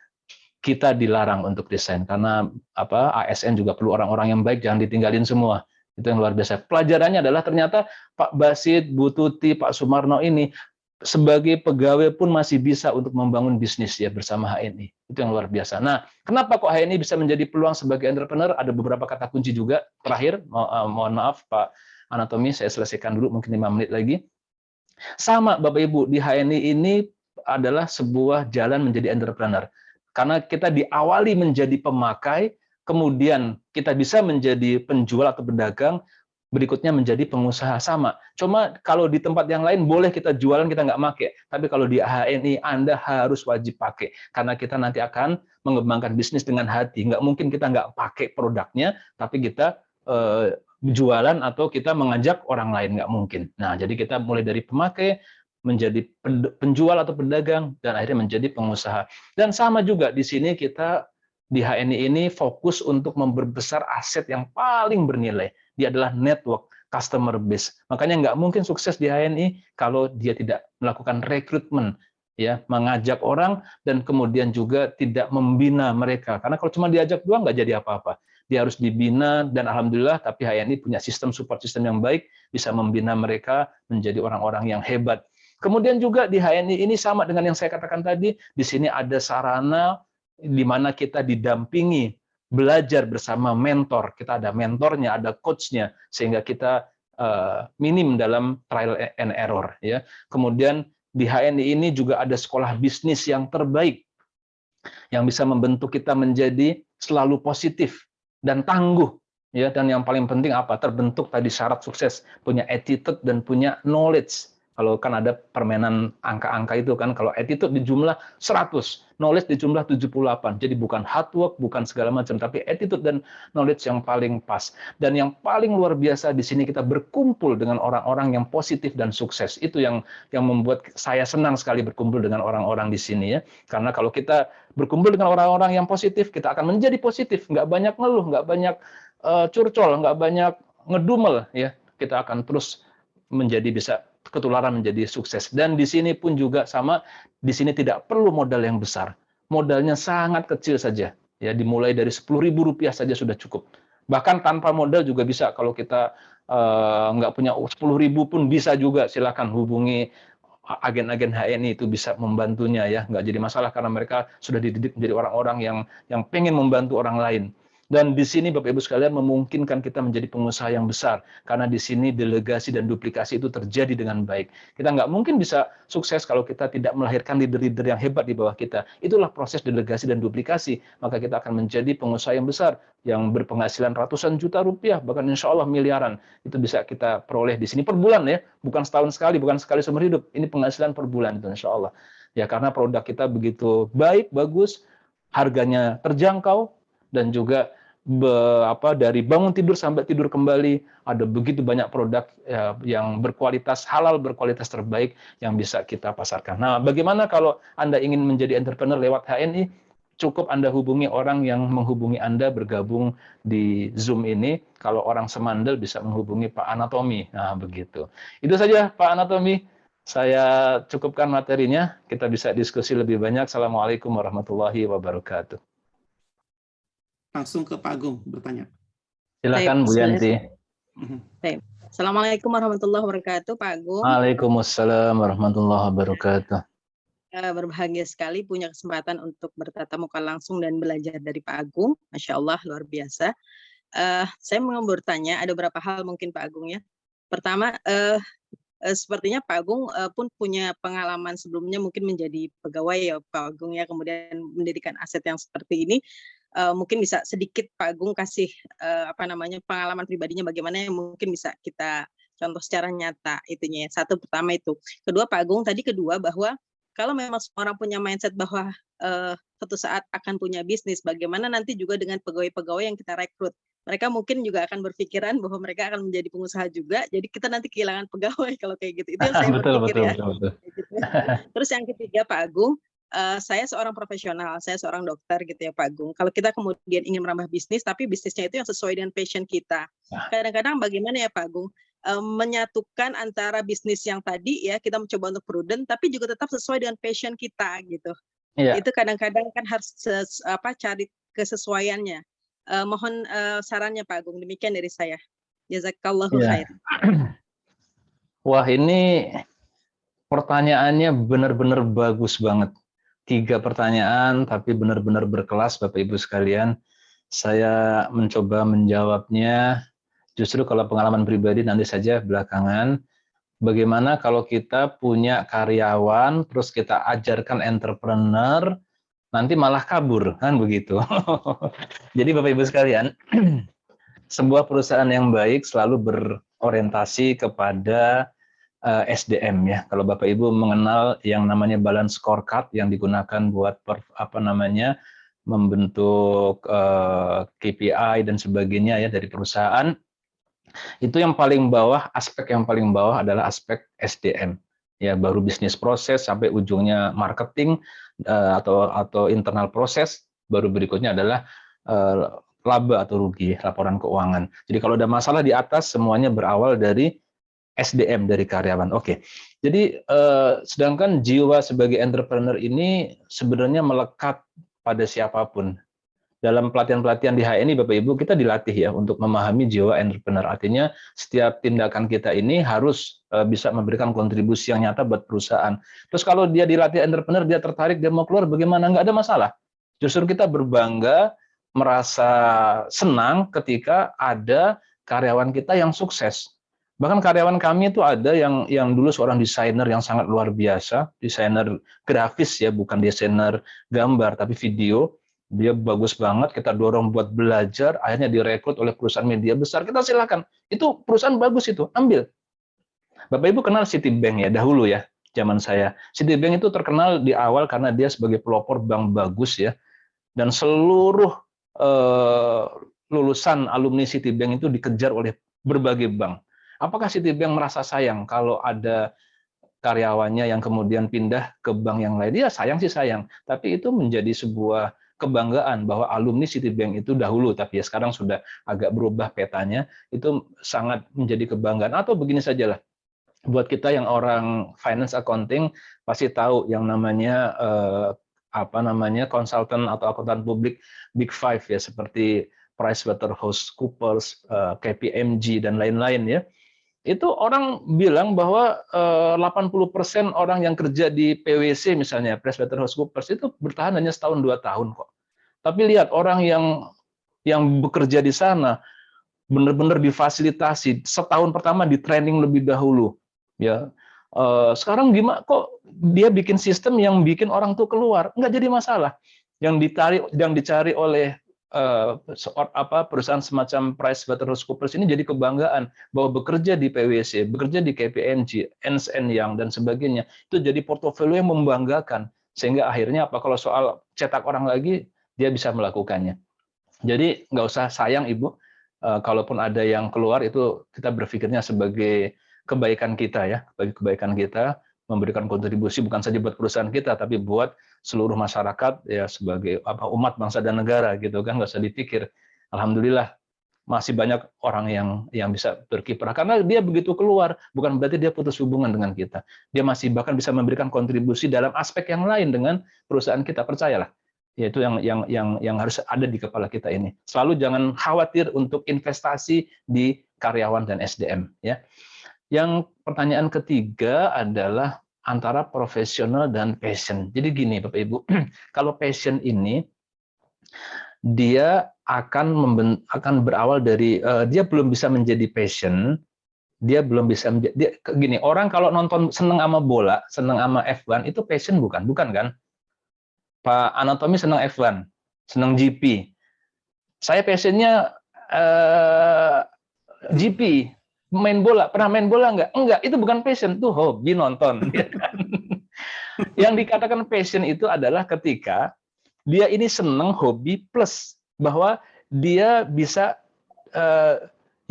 kita dilarang untuk resign karena ASN juga perlu orang-orang yang baik, jangan ditinggalin semua. Itu yang luar biasa. Pelajarannya adalah ternyata Pak Basit, Bu Tuti, Pak Sumarno ini sebagai pegawai pun masih bisa untuk membangun bisnis ya bersama HNI. Itu yang luar biasa. Nah, kenapa kok HNI bisa menjadi peluang sebagai entrepreneur? Ada beberapa kata kunci juga. Terakhir, mohon maaf Pak Anatomi, saya selesaikan dulu mungkin 5 menit lagi. Sama Bapak Ibu, di HNI ini adalah sebuah jalan menjadi entrepreneur. Karena kita diawali menjadi pemakai, kemudian kita bisa menjadi penjual atau pedagang, berikutnya menjadi pengusaha. Sama. Cuma kalau di tempat yang lain boleh kita jualan, kita nggak pakai. Tapi kalau di HNI Anda harus wajib pakai. Karena kita nanti akan mengembangkan bisnis dengan hati. Nggak mungkin kita nggak pakai produknya, tapi kita jualan atau kita mengajak orang lain, nggak mungkin. Nah, jadi kita mulai dari pemakai, menjadi penjual atau pedagang, dan akhirnya menjadi pengusaha. Dan sama juga di sini kita di HNI ini fokus untuk memperbesar aset yang paling bernilai. Dia adalah network, customer base. Makanya nggak mungkin sukses di HNI kalau dia tidak melakukan rekrutmen, ya, mengajak orang dan kemudian juga tidak membina mereka. Karena kalau cuma diajak doang nggak jadi apa-apa. Dia harus dibina dan alhamdulillah tapi HNI punya sistem support system yang baik, bisa membina mereka menjadi orang-orang yang hebat. Kemudian juga di HNI ini sama dengan yang saya katakan tadi, di sini ada sarana di mana kita didampingi, belajar bersama mentor. Kita ada mentornya, ada coachnya, sehingga kita minim dalam trial and error. Ya. Kemudian di HNI ini juga ada sekolah bisnis yang terbaik, yang bisa membentuk kita menjadi selalu positif dan tangguh. Ya, dan yang paling penting apa? Terbentuk tadi syarat sukses, punya attitude dan punya knowledge. Kalau kan ada permainan angka-angka itu kan, kalau attitude di jumlah 100, knowledge di jumlah 78. Jadi bukan hard work, bukan segala macam, tapi attitude dan knowledge yang paling pas. Dan yang paling luar biasa di sini kita berkumpul dengan orang-orang yang positif dan sukses. Itu yang membuat saya senang sekali berkumpul dengan orang-orang di sini ya. Karena kalau kita berkumpul dengan orang-orang yang positif, kita akan menjadi positif, nggak banyak ngeluh, nggak banyak curcol, nggak banyak ngedumel ya. Kita akan terus menjadi bisa ketularan menjadi sukses. Dan di sini pun juga sama, di sini tidak perlu modal yang besar. Modalnya sangat kecil saja. Ya, dimulai dari Rp10.000 saja sudah cukup. Bahkan tanpa modal juga bisa. Kalau kita nggak punya 10.000 pun bisa juga. Silakan hubungi agen-agen HNI, itu bisa membantunya ya. Nggak jadi masalah karena mereka sudah dididik menjadi orang-orang yang pengen membantu orang lain. Dan di sini Bapak Ibu sekalian memungkinkan kita menjadi pengusaha yang besar. Karena di sini delegasi dan duplikasi itu terjadi dengan baik. Kita nggak mungkin bisa sukses kalau kita tidak melahirkan leader-leader yang hebat di bawah kita. Itulah proses delegasi dan duplikasi. Maka kita akan menjadi pengusaha yang besar, yang berpenghasilan ratusan juta rupiah, bahkan insya Allah miliaran. Itu bisa kita peroleh di sini per bulan ya. Bukan setahun sekali, bukan sekali seumur hidup. Ini penghasilan per bulan itu insya Allah. Ya, karena produk kita begitu baik, bagus, harganya terjangkau, dan juga dari bangun tidur sampai tidur kembali ada begitu banyak produk yang berkualitas halal, berkualitas terbaik yang bisa kita pasarkan. Nah, bagaimana kalau Anda ingin menjadi entrepreneur lewat HNI? Cukup Anda hubungi orang yang menghubungi Anda bergabung di Zoom ini. Kalau orang semandel bisa menghubungi Pak Anatomi. Nah, begitu. Itu saja Pak Anatomi. Saya cukupkan materinya. Kita bisa diskusi lebih banyak. Assalamualaikum warahmatullahi wabarakatuh. Langsung ke Pak Agung bertanya. Silakan Bu Yanti. Assalamualaikum warahmatullahi wabarakatuh, Pak Agung. Waalaikumsalam warahmatullahi wabarakatuh. Berbahagia sekali punya kesempatan untuk bertatap muka langsung dan belajar dari Pak Agung. Masya Allah, luar biasa. Saya mau bertanya, ada beberapa hal mungkin Pak Agung ya. Pertama, sepertinya Pak Agung pun punya pengalaman sebelumnya mungkin menjadi pegawai ya Pak Agung ya, kemudian mendirikan aset yang seperti ini. Mungkin bisa sedikit Pak Agung kasih pengalaman pribadinya bagaimana yang mungkin bisa kita contoh secara nyata itunya. Satu pertama itu. Kedua Pak Agung kedua bahwa kalau memang semua orang punya mindset bahwa suatu saat akan punya bisnis, bagaimana nanti juga dengan pegawai-pegawai yang kita rekrut. mereka mungkin juga akan berpikiran bahwa mereka akan menjadi pengusaha juga, jadi kita nanti kehilangan pegawai kalau kayak gitu. Itu yang saya Betul, berpikir betul, ya. betul, betul. Kayak gitu. Terus yang ketiga Pak Agung, saya seorang profesional, saya seorang dokter gitu ya Pak Agung. Kalau kita kemudian ingin merambah bisnis, tapi bisnisnya itu yang sesuai dengan passion kita. Kadang-kadang bagaimana ya Pak Agung, menyatukan antara bisnis yang tadi ya kita mencoba untuk prudent, tapi juga tetap sesuai dengan passion kita gitu. Iya. Itu kadang-kadang kan harus cari kesesuaiannya. Mohon sarannya Pak Agung. Demikian dari saya. Jazakallahu Iya. khair. Wah, ini pertanyaannya benar-benar bagus banget. 3 pertanyaan tapi benar-benar berkelas Bapak Ibu sekalian. Saya mencoba menjawabnya justru kalau pengalaman pribadi nanti saja belakangan. Bagaimana kalau kita punya karyawan terus kita ajarkan entrepreneur nanti malah kabur, kan begitu. Jadi Bapak Ibu sekalian, sebuah perusahaan yang baik selalu berorientasi kepada SDM ya. Kalau Bapak Ibu mengenal yang namanya balance scorecard yang digunakan buat membentuk KPI dan sebagainya ya dari perusahaan, itu yang paling bawah, aspek yang paling bawah adalah aspek SDM. Ya, baru bisnis proses sampai ujungnya marketing atau internal proses, baru berikutnya adalah laba atau rugi, laporan keuangan. Jadi kalau ada masalah di atas semuanya berawal dari SDM, dari karyawan. Oke. Jadi sedangkan jiwa sebagai entrepreneur ini sebenarnya melekat pada siapapun. Dalam pelatihan-pelatihan di HNI Bapak Ibu kita dilatih ya untuk memahami jiwa entrepreneur. Artinya setiap tindakan kita ini harus bisa memberikan kontribusi yang nyata buat perusahaan. Terus kalau dia dilatih entrepreneur, dia tertarik, dia mau keluar, bagaimana? Nggak ada masalah. Justru kita berbangga, merasa senang ketika ada karyawan kita yang sukses. Bahkan karyawan kami itu ada yang dulu seorang desainer yang sangat luar biasa, desainer grafis ya, bukan desainer gambar tapi video. Dia bagus banget, kita dorong buat belajar, akhirnya direkrut oleh perusahaan media besar. Kita silakan, itu perusahaan bagus itu, ambil. Bapak Ibu kenal Citibank ya, dahulu ya, zaman saya. Citibank itu terkenal di awal karena dia sebagai pelopor bank bagus ya, dan seluruh lulusan alumni Citibank itu dikejar oleh berbagai bank. Apakah Citibank merasa sayang kalau ada karyawannya yang kemudian pindah ke bank yang lain? Dia sayang sih sayang, tapi itu menjadi sebuah kebanggaan bahwa alumni Citibank itu dahulu, tapi ya sekarang sudah agak berubah petanya, itu sangat menjadi kebanggaan. Atau begini sajalah, buat kita yang orang finance accounting pasti tahu yang namanya konsultan atau akuntan publik Big Five ya, seperti PricewaterhouseCoopers, KPMG dan lain-lain ya. Itu orang bilang bahwa 80% orang yang kerja di PwC misalnya, PricewaterhouseCoopers, itu bertahan hanya setahun 2 tahun kok. Tapi lihat orang yang bekerja di sana benar-benar difasilitasi, setahun pertama di training lebih dahulu. Ya, sekarang gimana kok dia bikin sistem yang bikin orang tuh keluar? Nggak jadi masalah. Yang dicari oleh perusahaan semacam PricewaterhouseCoopers ini jadi kebanggaan bahwa bekerja di PwC, bekerja di KPMG, Ernst & Young dan sebagainya, itu jadi portofolio yang membanggakan, sehingga akhirnya kalau soal cetak orang lagi dia bisa melakukannya. Jadi nggak usah sayang Ibu, kalaupun ada yang keluar itu kita berpikirnya sebagai kebaikan kita ya, bagi kebaikan kita, memberikan kontribusi bukan saja buat perusahaan kita tapi buat seluruh masyarakat ya, sebagai umat bangsa dan negara gitu kan. Nggak usah dipikir, alhamdulillah masih banyak orang yang bisa berkiprah karena dia begitu keluar bukan berarti dia putus hubungan dengan kita, dia masih bahkan bisa memberikan kontribusi dalam aspek yang lain dengan perusahaan kita, percayalah. Yaitu yang harus ada di kepala kita ini. Selalu jangan khawatir untuk investasi di karyawan dan SDM ya. Yang pertanyaan ketiga adalah antara profesional dan passion. Jadi gini Bapak Ibu, kalau passion ini dia akan berawal dari dia belum bisa menjadi passion, dia belum bisa gini, orang kalau nonton seneng sama bola, seneng sama F1 itu passion bukan kan? Pak Anatomi seneng F1, seneng GP. Saya passionnya GP. Main bola, pernah main bola nggak? Enggak, itu bukan passion, itu hobi nonton. Yang dikatakan passion itu adalah ketika dia ini seneng hobi plus bahwa dia bisa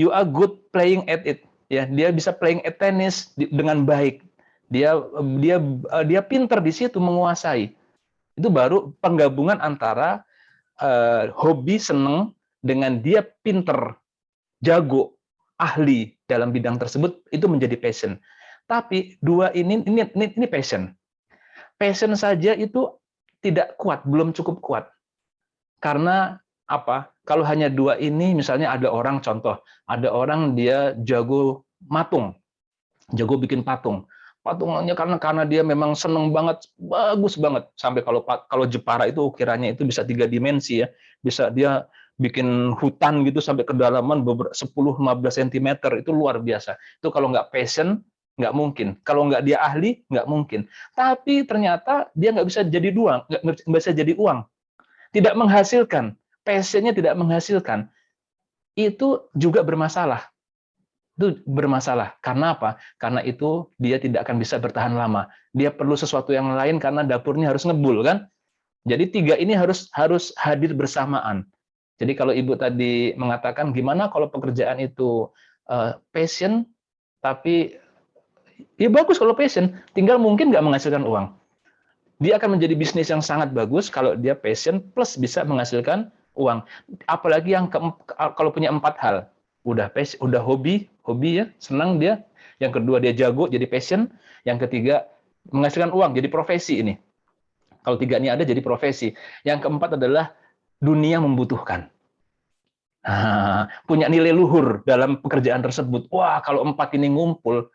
you are good playing at it, ya. Dia bisa playing at tennis dengan baik. Dia pinter di situ, menguasai. Itu baru penggabungan antara hobi, seneng, dengan dia pinter, jago, ahli dalam bidang tersebut, itu menjadi passion. Tapi dua ini passion. Passion saja itu tidak kuat, belum cukup kuat. Karena apa? Kalau hanya dua ini, misalnya ada orang, contoh, ada orang dia jago matung, jago bikin patung. Patungnya karena dia memang seneng banget, bagus banget. Sampai kalau Jepara itu ukirannya itu bisa 3 dimensi, ya. Bisa dia bikin hutan gitu sampai kedalaman 10-15 cm, itu luar biasa. Itu kalau nggak passion, nggak mungkin. Kalau nggak dia ahli, nggak mungkin. Tapi ternyata dia nggak bisa jadi nggak bisa jadi uang. Tidak menghasilkan. Passionnya tidak menghasilkan. Itu juga bermasalah. Itu bermasalah. Karena apa? Karena itu dia tidak akan bisa bertahan lama. Dia perlu sesuatu yang lain karena dapurnya harus ngebul, kan? Jadi 3 ini harus hadir bersamaan. Jadi kalau Ibu tadi mengatakan gimana kalau pekerjaan itu passion, tapi ya bagus kalau passion, tinggal mungkin nggak menghasilkan uang. Dia akan menjadi bisnis yang sangat bagus kalau dia passion plus bisa menghasilkan uang. Apalagi yang kalau punya 4 hal. Udah hobi ya, senang dia. Yang kedua dia jago, jadi passion. Yang ketiga menghasilkan uang, jadi profesi ini. Kalau 3 ini ada, jadi profesi. Yang keempat adalah dunia membutuhkan. Nah, punya nilai luhur dalam pekerjaan tersebut. Wah, kalau 4 ini ngumpul,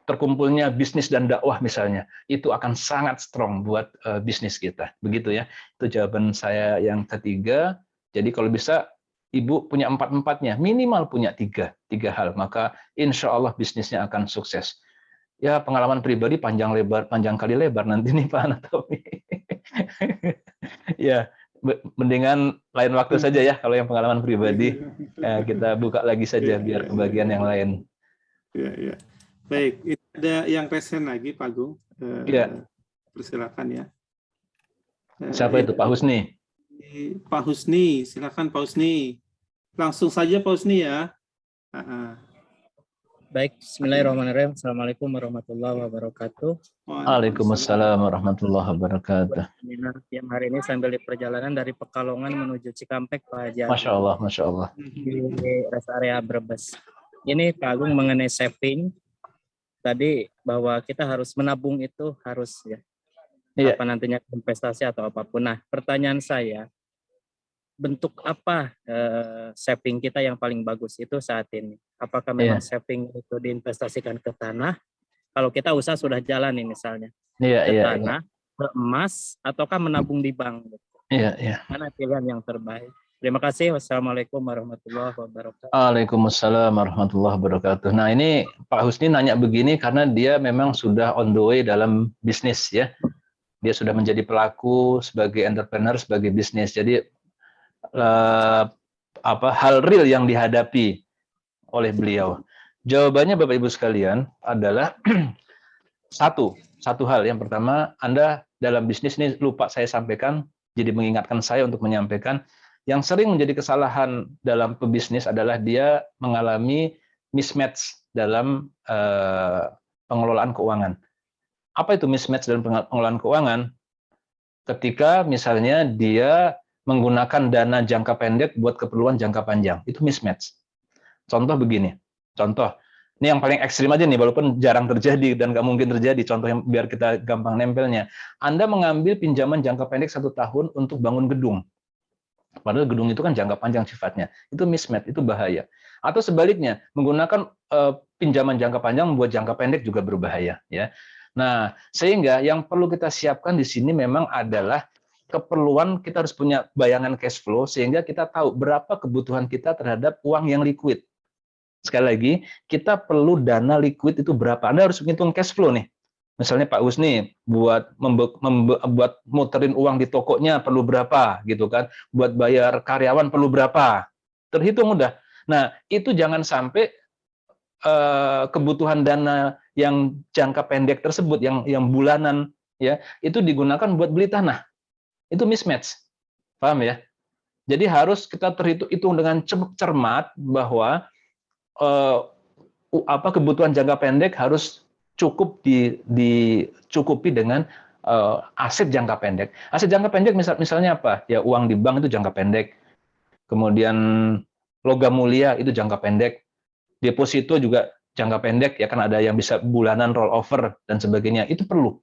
terkumpulnya bisnis dan dakwah misalnya, itu akan sangat strong buat bisnis kita. Begitu ya. Itu jawaban saya yang ketiga. Jadi kalau bisa Ibu punya 4-4-nya, minimal punya 3 hal, maka insya Allah bisnisnya akan sukses. Ya, pengalaman pribadi panjang kali lebar nanti nih Pak Anatomi. Ya, mendingan lain waktu saja ya, kalau yang pengalaman pribadi kita buka lagi saja biar kebagian yang lain. Ya. Baik, ada yang resen lagi Pak Agung. Ya. Persilakan ya. Siapa itu? Pak Husni? Pak Husni, silakan Pak Husni. Langsung saja Pak Husni ya. Baik, bismillahirrahmanirrahim. Assalamualaikum warahmatullahi wabarakatuh. Waalaikumsalam warahmatullahi wabarakatuh. Yang hari ini sambil di perjalanan dari Pekalongan menuju Cikampek, Pak Haji. Masya Allah, Masya Allah. Di rest area Brebes. Ini Pak Agung mengenai saving. Tadi bahwa kita harus menabung itu harus ya. Iya. Apa nantinya investasi atau apapun. Nah, pertanyaan saya, bentuk apa saving kita yang paling bagus itu saat ini? Apakah memang saving itu diinvestasikan ke tanah? Kalau kita usaha sudah jalan nih misalnya, ke tanah, ke emas, ataukah menabung di bank? Iya. Mana pilihan yang terbaik? Terima kasih. Wassalamualaikum warahmatullahi wabarakatuh. Waalaikumsalam warahmatullahi wabarakatuh. Nah, ini Pak Husni nanya begini karena dia memang sudah on the way dalam bisnis ya. Dia sudah menjadi pelaku sebagai entrepreneur, sebagai bisnis. Jadi hal real yang dihadapi oleh beliau. Jawabannya Bapak Ibu sekalian adalah satu hal. Yang pertama, Anda dalam bisnis ini lupa saya sampaikan, jadi mengingatkan saya untuk menyampaikan, yang sering menjadi kesalahan dalam pebisnis adalah dia mengalami mismatch dalam pengelolaan keuangan. Apa itu mismatch dalam pengelolaan keuangan? Ketika misalnya dia menggunakan dana jangka pendek buat keperluan jangka panjang, itu mismatch. Contoh begini, ini yang paling ekstrim aja nih, walaupun jarang terjadi dan nggak mungkin terjadi, contoh yang biar kita gampang nempelnya. Anda mengambil pinjaman jangka pendek 1 tahun untuk bangun gedung. Padahal gedung itu kan jangka panjang sifatnya. Itu mismatch, itu bahaya. Atau sebaliknya, menggunakan pinjaman jangka panjang membuat jangka pendek juga berbahaya. Ya. Nah, sehingga yang perlu kita siapkan di sini memang adalah keperluan, kita harus punya bayangan cash flow, sehingga kita tahu berapa kebutuhan kita terhadap uang yang liquid. Sekali lagi, kita perlu dana liquid itu berapa. Anda harus menghitung cash flow nih. Misalnya Pak Husni, buat muterin uang di tokonya perlu berapa, gitu kan? Buat bayar karyawan perlu berapa? Terhitung udah. Nah, itu jangan sampai kebutuhan dana yang jangka pendek tersebut, yang bulanan, ya, itu digunakan buat beli tanah. Itu mismatch, paham ya? Jadi harus kita hitung dengan cermat bahwa kebutuhan jangka pendek harus cukup dicukupi dengan aset jangka pendek. Aset jangka pendek misalnya apa? Ya uang di bank itu jangka pendek. Kemudian logam mulia itu jangka pendek. Deposito juga jangka pendek, ya kan ada yang bisa bulanan roll over dan sebagainya. Itu perlu.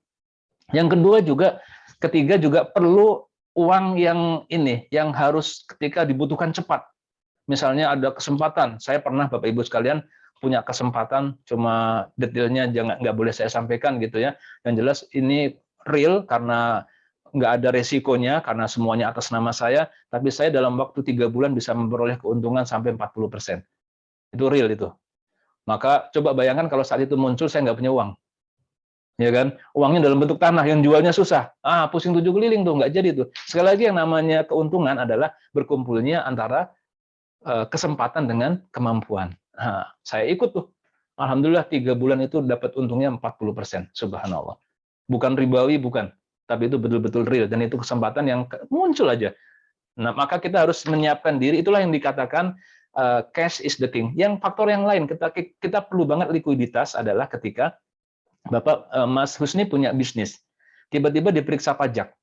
Yang kedua juga, ketiga juga perlu uang yang harus ketika dibutuhkan cepat. Misalnya ada kesempatan, saya pernah Bapak Ibu sekalian punya kesempatan, cuma detailnya nggak boleh saya sampaikan gitu ya. Yang jelas ini real karena nggak ada resikonya, karena semuanya atas nama saya, tapi saya dalam waktu 3 bulan bisa memperoleh keuntungan sampai 40%. Itu real itu. Maka coba bayangkan kalau saat itu muncul saya nggak punya uang. Ya kan, uangnya dalam bentuk tanah yang jualnya susah, pusing 7 keliling tuh, nggak jadi tuh. Sekali lagi yang namanya keuntungan adalah berkumpulnya antara kesempatan dengan kemampuan. Saya ikut tuh, alhamdulillah 3 bulan itu dapat untungnya 40%, subhanallah. Bukan ribawi, bukan, tapi itu betul-betul real dan itu kesempatan yang muncul aja. Nah, maka kita harus menyiapkan diri, itulah yang dikatakan cash is the king. Yang faktor yang lain kita perlu banget likuiditas adalah ketika Bapak Mas Husni punya bisnis, tiba-tiba diperiksa pajak,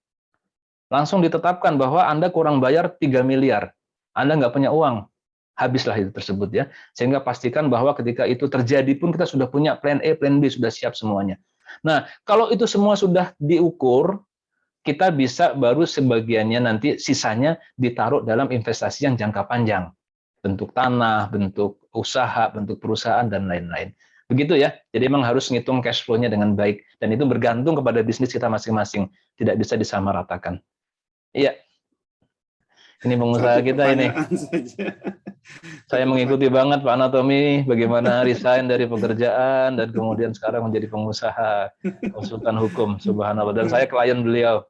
langsung ditetapkan bahwa Anda kurang bayar 3 miliar, Anda nggak punya uang, habislah itu tersebut ya. Sehingga pastikan bahwa ketika itu terjadi pun kita sudah punya plan A, plan B, sudah siap semuanya. Nah, kalau itu semua sudah diukur, kita bisa baru sebagiannya nanti sisanya ditaruh dalam investasi yang jangka panjang, bentuk tanah, bentuk usaha, bentuk perusahaan dan lain-lain. Begitu ya. Jadi memang harus ngitung cash flow-nya dengan baik dan itu bergantung kepada bisnis kita masing-masing, tidak bisa disamaratakan. Iya. Ini pengusaha kita ini. Saja. Saya mengikuti banget Pak Anatomi bagaimana resign dari pekerjaan dan kemudian sekarang menjadi pengusaha konsultan hukum, subhanallah, dan saya klien beliau.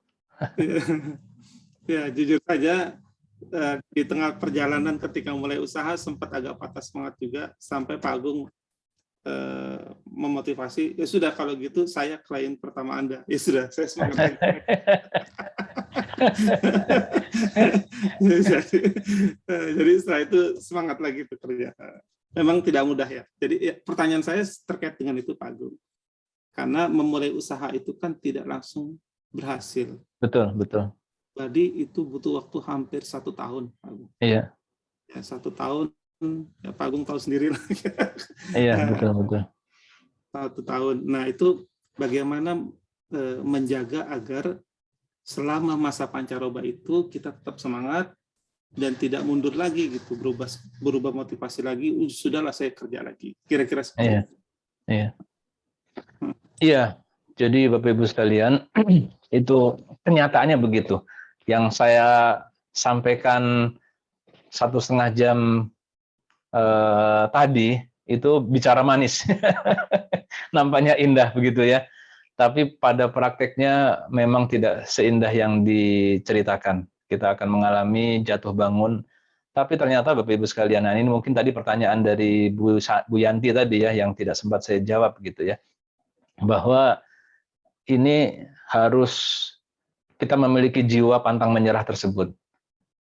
Ya, jujur saja di tengah perjalanan ketika mulai usaha sempat agak patah semangat juga sampai Pak Agung memotivasi, ya sudah kalau gitu saya klien pertama Anda. Ya sudah, saya semangat lagi. Jadi setelah itu semangat lagi bekerja. Memang tidak mudah ya. Jadi ya, pertanyaan saya terkait dengan itu Pak Agung. Karena memulai usaha itu kan tidak langsung berhasil. Betul, betul. Jadi itu butuh waktu hampir 1 tahun, Pak Agung. Iya. Ya, 1 tahun, ya Pak Agung tahu sendiri lah. Iya, betul, betul. 1 tahun. Nah, itu bagaimana menjaga agar selama masa pancaroba itu kita tetap semangat dan tidak mundur lagi gitu, berubah motivasi lagi, sudahlah saya kerja lagi. Kira-kira seperti itu. Iya. Iya. Jadi Bapak Ibu sekalian, itu kenyataannya begitu. Yang saya sampaikan 1,5 jam tadi itu bicara manis, nampaknya indah begitu ya. Tapi pada prakteknya memang tidak seindah yang diceritakan. Kita akan mengalami jatuh bangun. Tapi ternyata Bapak Ibu sekalian, nah ini mungkin tadi pertanyaan dari Bu Yanti tadi ya, yang tidak sempat saya jawab gitu ya, bahwa ini harus kita memiliki jiwa pantang menyerah tersebut.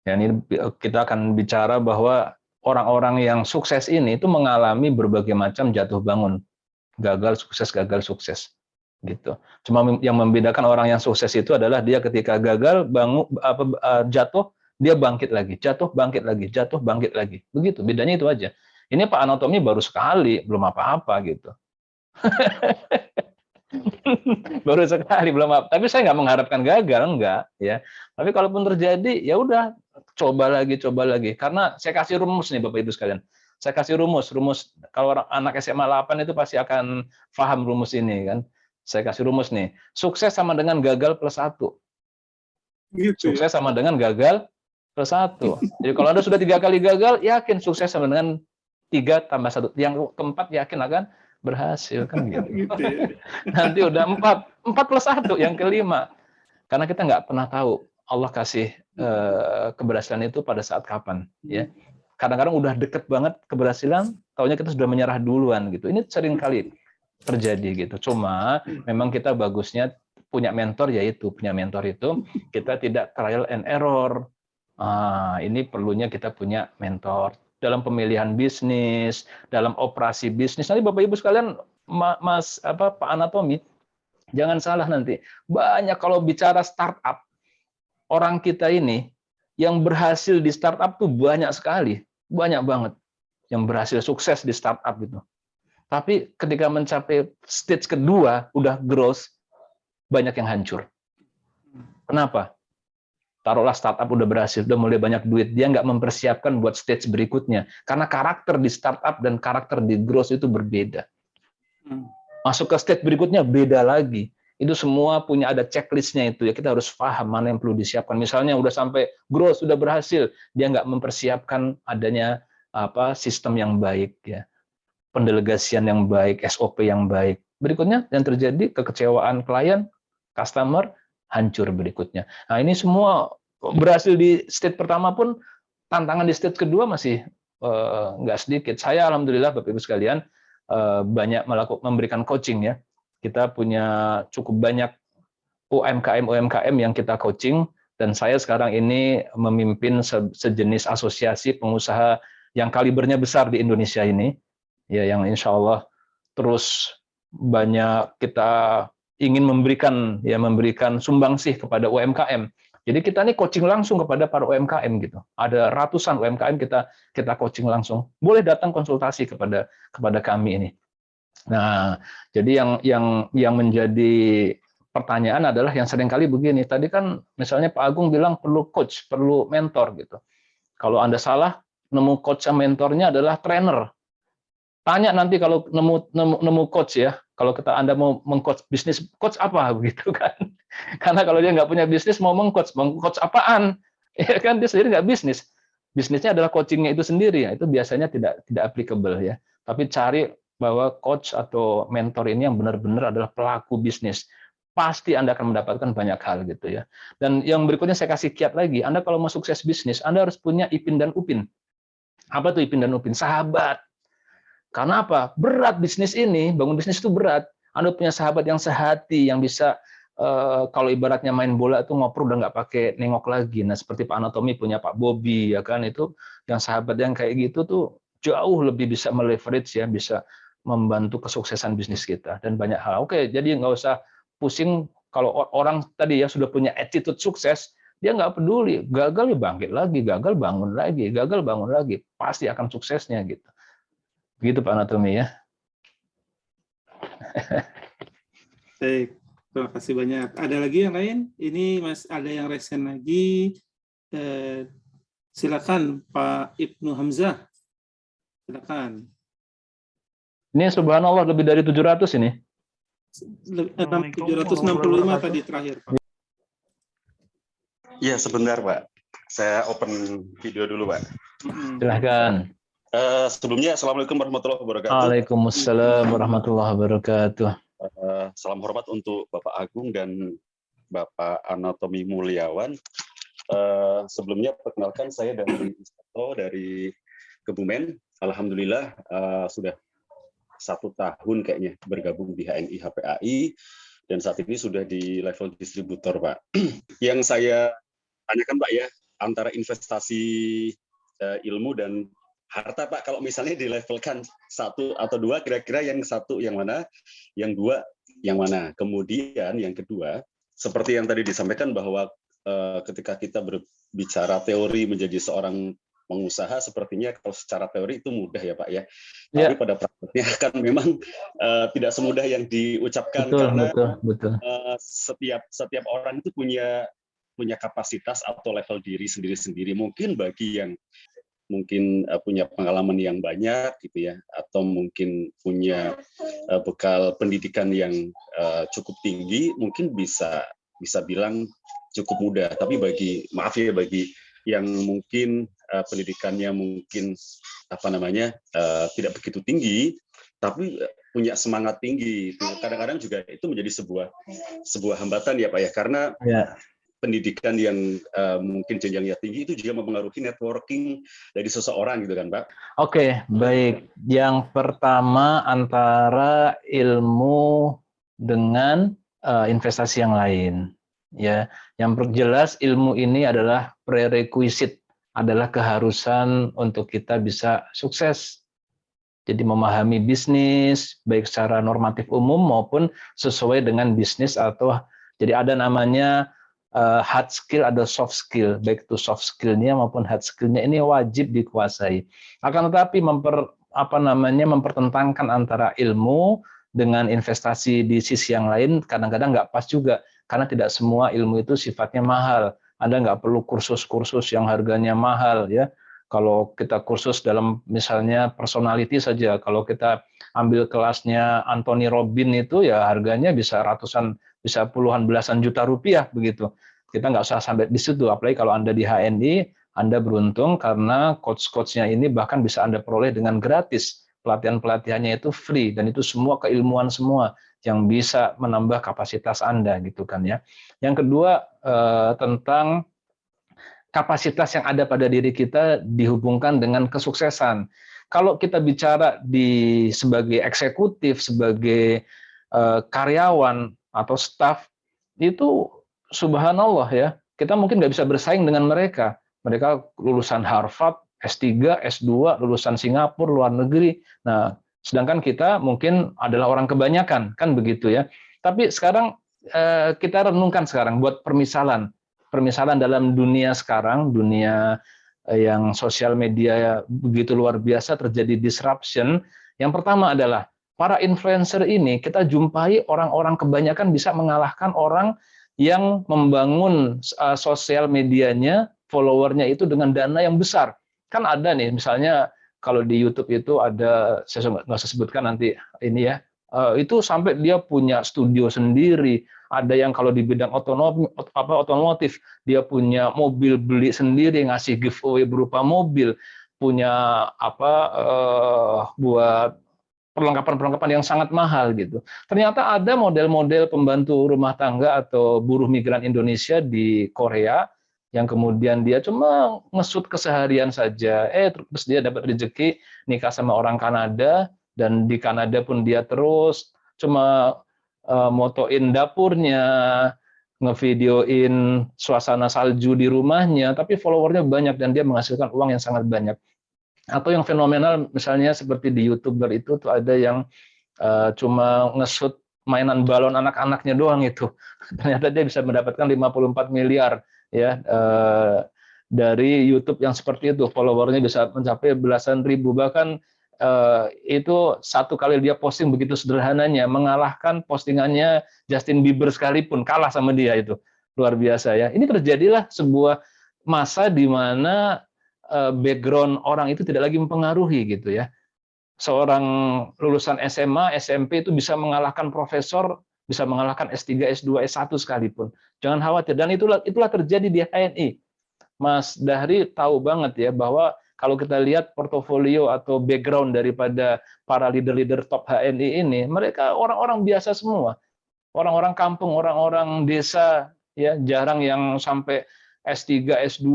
Ya, ini kita akan bicara bahwa orang-orang yang sukses ini itu mengalami berbagai macam jatuh bangun, gagal sukses gitu. Cuma yang membedakan orang yang sukses itu adalah dia ketika gagal jatuh, dia bangkit lagi, jatuh bangkit lagi, jatuh bangkit lagi. Begitu, bedanya itu aja. Ini Pak Anatomi baru sekali, belum apa-apa gitu. Baru sekali, belum apa. Tapi saya nggak mengharapkan gagal, enggak ya. Tapi kalaupun terjadi, ya udah coba lagi. Karena saya kasih rumus nih Bapak Ibu sekalian. Saya kasih rumus kalau anak SMA 8 itu pasti akan paham rumus ini kan. Saya kasih rumus nih. Sukses sama dengan gagal plus 1. Gitu, sukses sama dengan gagal plus 1. Jadi kalau Anda sudah 3 kali gagal, yakin sukses sama dengan 3 tambah 1. Yang keempat yakin akan berhasil kan gitu. Gitu ya. Nanti udah 4 plus 1 yang kelima. Karena kita nggak pernah tahu Allah kasih keberhasilan itu pada saat kapan ya. Kadang-kadang udah deket banget keberhasilan, taunya kita sudah menyerah duluan gitu. Ini sering kali terjadi gitu. Cuma memang kita bagusnya punya mentor, yaitu punya mentor itu kita tidak trial and error. Ini perlunya kita punya mentor dalam pemilihan bisnis, dalam operasi bisnis. Nanti Bapak Ibu sekalian, Pak Anatomi, jangan salah nanti. Banyak kalau bicara startup, orang kita ini yang berhasil di startup tuh banyak sekali, banyak banget yang berhasil sukses di startup itu. Tapi ketika mencapai stage kedua, udah growth, banyak yang hancur. Kenapa? Taruhlah startup udah berhasil, udah mulai banyak duit, dia nggak mempersiapkan buat stage berikutnya. Karena karakter di startup dan karakter di growth itu berbeda. Masuk ke stage berikutnya beda lagi. Itu semua punya ada checklistnya itu ya. Kita harus paham mana yang perlu disiapkan. Misalnya udah sampai growth, sudah berhasil, dia nggak mempersiapkan adanya sistem yang baik ya, pendelegasian yang baik, SOP yang baik. Berikutnya yang terjadi kekecewaan klien, customer, hancur berikutnya. Nah ini semua berhasil di stage pertama pun, tantangan di stage kedua masih nggak sedikit. Saya alhamdulillah Bapak Ibu sekalian banyak memberikan coaching ya. Kita punya cukup banyak UMKM yang kita coaching, dan saya sekarang ini memimpin sejenis asosiasi pengusaha yang kalibernya besar di Indonesia ini, ya, yang insya Allah terus banyak kita ingin memberikan sumbangsih kepada UMKM. Jadi kita ini coaching langsung kepada para UMKM gitu. Ada ratusan UMKM kita coaching langsung. Boleh datang konsultasi kepada kami ini. Nah, jadi yang menjadi pertanyaan adalah yang seringkali begini. Tadi kan misalnya Pak Agung bilang perlu coach, perlu mentor gitu. Kalau Anda salah, nemu coach sama mentornya adalah trainer. Tanya nanti kalau nemu coach ya, kalau Anda mau mengcoach bisnis, coach apa begitu kan? Karena kalau dia nggak punya bisnis mau mengcoach apaan? Ya kan dia sendiri nggak bisnis. Bisnisnya adalah coachingnya itu sendiri ya, itu biasanya tidak applicable ya. Tapi cari bahwa coach atau mentor ini yang benar-benar adalah pelaku bisnis. Pasti Anda akan mendapatkan banyak hal gitu ya. Dan yang berikutnya saya kasih kiat lagi, Anda kalau mau sukses bisnis, Anda harus punya Ipin dan Upin. Apa tuh Ipin dan Upin? Sahabat. Karena apa? Berat bisnis ini, bangun bisnis itu berat. Anda punya sahabat yang sehati, yang bisa kalau ibaratnya main bola itu ngoper udah nggak pakai nengok lagi. Nah seperti Pak Anatomi punya Pak Bobby ya kan, itu yang sahabat yang kayak gitu tuh jauh lebih bisa meleverage ya, bisa membantu kesuksesan bisnis kita dan banyak hal. Oke, jadi nggak usah pusing kalau orang tadi ya sudah punya attitude sukses, dia nggak peduli, gagal ya bangkit lagi, gagal bangun lagi, pasti akan suksesnya gitu. Begitu Pak Anatomi ya. Baik, terima kasih banyak. Ada lagi yang lain? Ini ada yang resen lagi. Silakan Pak Ibnu Hamzah. Silakan. Ini subhanallah lebih dari 700 ini. 765 tadi terakhir Pak. Ya sebentar Pak. Saya open video dulu Pak. Silahkan. Sebelumnya Assalamualaikum warahmatullahi wabarakatuh. Waalaikumsalam warahmatullahi wabarakatuh. Salam hormat untuk Bapak Agung dan Bapak Anatomi Mulyawan. Sebelumnya perkenalkan saya dari Kebumen. Alhamdulillah sudah 1 tahun kayaknya bergabung di HNI HPAI dan saat ini sudah di level distributor Pak. Yang saya tanyakan Pak ya, antara investasi ilmu dan harta Pak, kalau misalnya dilevelkan 1 atau 2, kira-kira yang 1 yang mana, yang 2 yang mana. Kemudian yang kedua, seperti yang tadi disampaikan bahwa ketika kita berbicara teori menjadi seorang pengusaha, sepertinya kalau secara teori itu mudah ya Pak ya. Tapi pada prakteknya kan memang tidak semudah yang diucapkan, karena betul. Setiap orang itu punya kapasitas atau level diri sendiri-sendiri. Mungkin bagi yang punya pengalaman yang banyak gitu ya, atau mungkin punya bekal pendidikan yang cukup tinggi, mungkin bisa bilang cukup mudah. Tapi bagi yang mungkin pendidikannya mungkin tidak begitu tinggi, tapi punya semangat tinggi, itu kadang-kadang juga itu menjadi sebuah hambatan ya Pak ya, karena pendidikan yang mungkin jenjangnya tinggi itu juga mempengaruhi networking dari seseorang gitu kan Pak. Oke, baik. Yang pertama antara ilmu dengan investasi yang lain. Ya, yang jelas ilmu ini adalah prerequisite, adalah keharusan untuk kita bisa sukses. Jadi memahami bisnis baik secara normatif umum maupun sesuai dengan bisnis, atau jadi ada namanya hard skill, ada soft skill, baik itu soft skillnya maupun hard skillnya ini wajib dikuasai. Akan tetapi mempertentangkan antara ilmu dengan investasi di sisi yang lain kadang-kadang nggak pas juga, karena tidak semua ilmu itu sifatnya mahal. Anda nggak perlu kursus-kursus yang harganya mahal ya. Kalau kita kursus dalam misalnya personality saja, kalau kita ambil kelasnya Anthony Robbins itu ya harganya bisa ratusan, bisa puluhan belasan juta rupiah begitu. Kita nggak usah sampai di situ, apalagi kalau Anda di HNI, Anda beruntung karena coach-coachnya ini bahkan bisa Anda peroleh dengan gratis. Pelatihan-pelatihannya itu free, dan itu semua keilmuan semua yang bisa menambah kapasitas Anda gitu kan ya. Yang kedua tentang kapasitas yang ada pada diri kita dihubungkan dengan kesuksesan. Kalau kita bicara sebagai eksekutif, sebagai karyawan atau staf, itu subhanallah ya, kita mungkin nggak bisa bersaing dengan mereka. Mereka lulusan Harvard, S3, S2, lulusan Singapura, luar negeri. Nah, sedangkan kita mungkin adalah orang kebanyakan, kan begitu ya. Tapi sekarang kita renungkan sekarang buat permisalan dalam dunia sekarang, dunia yang sosial media begitu luar biasa, terjadi disruption. Yang pertama adalah para influencer ini kita jumpai orang-orang kebanyakan bisa mengalahkan orang yang membangun sosial medianya, followernya itu dengan dana yang besar. Kan ada nih, misalnya kalau di YouTube itu ada, saya nggak usah sebutkan nanti ini ya, itu sampai dia punya studio sendiri. Ada yang kalau di bidang otomotif, dia punya mobil beli sendiri, ngasih giveaway berupa mobil, punya buat perlengkapan-perlengkapan yang sangat mahal gitu. Ternyata ada model-model pembantu rumah tangga atau buruh migran Indonesia di Korea yang kemudian dia cuma ngesut keseharian saja, terus dia dapat rezeki nikah sama orang Kanada, dan di Kanada pun dia terus cuma motoin dapurnya, ngevideoin suasana salju di rumahnya, tapi followernya banyak dan dia menghasilkan uang yang sangat banyak. Atau yang fenomenal misalnya seperti di YouTuber itu tuh ada yang cuma nge-shoot mainan balon anak-anaknya doang itu. Ternyata dia bisa mendapatkan 54 miliar ya dari YouTube yang seperti itu. Followernya bisa mencapai belasan ribu, bahkan itu satu kali dia posting begitu sederhananya mengalahkan postingannya Justin Bieber sekalipun, kalah sama dia itu. Luar biasa ya. Ini terjadilah sebuah masa di mana background orang itu tidak lagi mempengaruhi gitu ya. Seorang lulusan SMA, SMP itu bisa mengalahkan profesor, bisa mengalahkan S3, S2, S1 sekalipun. Jangan khawatir, dan itulah terjadi di HNI. Mas Dahri tahu banget ya bahwa kalau kita lihat portofolio atau background daripada para leader-leader top HNI ini, mereka orang-orang biasa semua. Orang-orang kampung, orang-orang desa, ya jarang yang sampai S3, S2,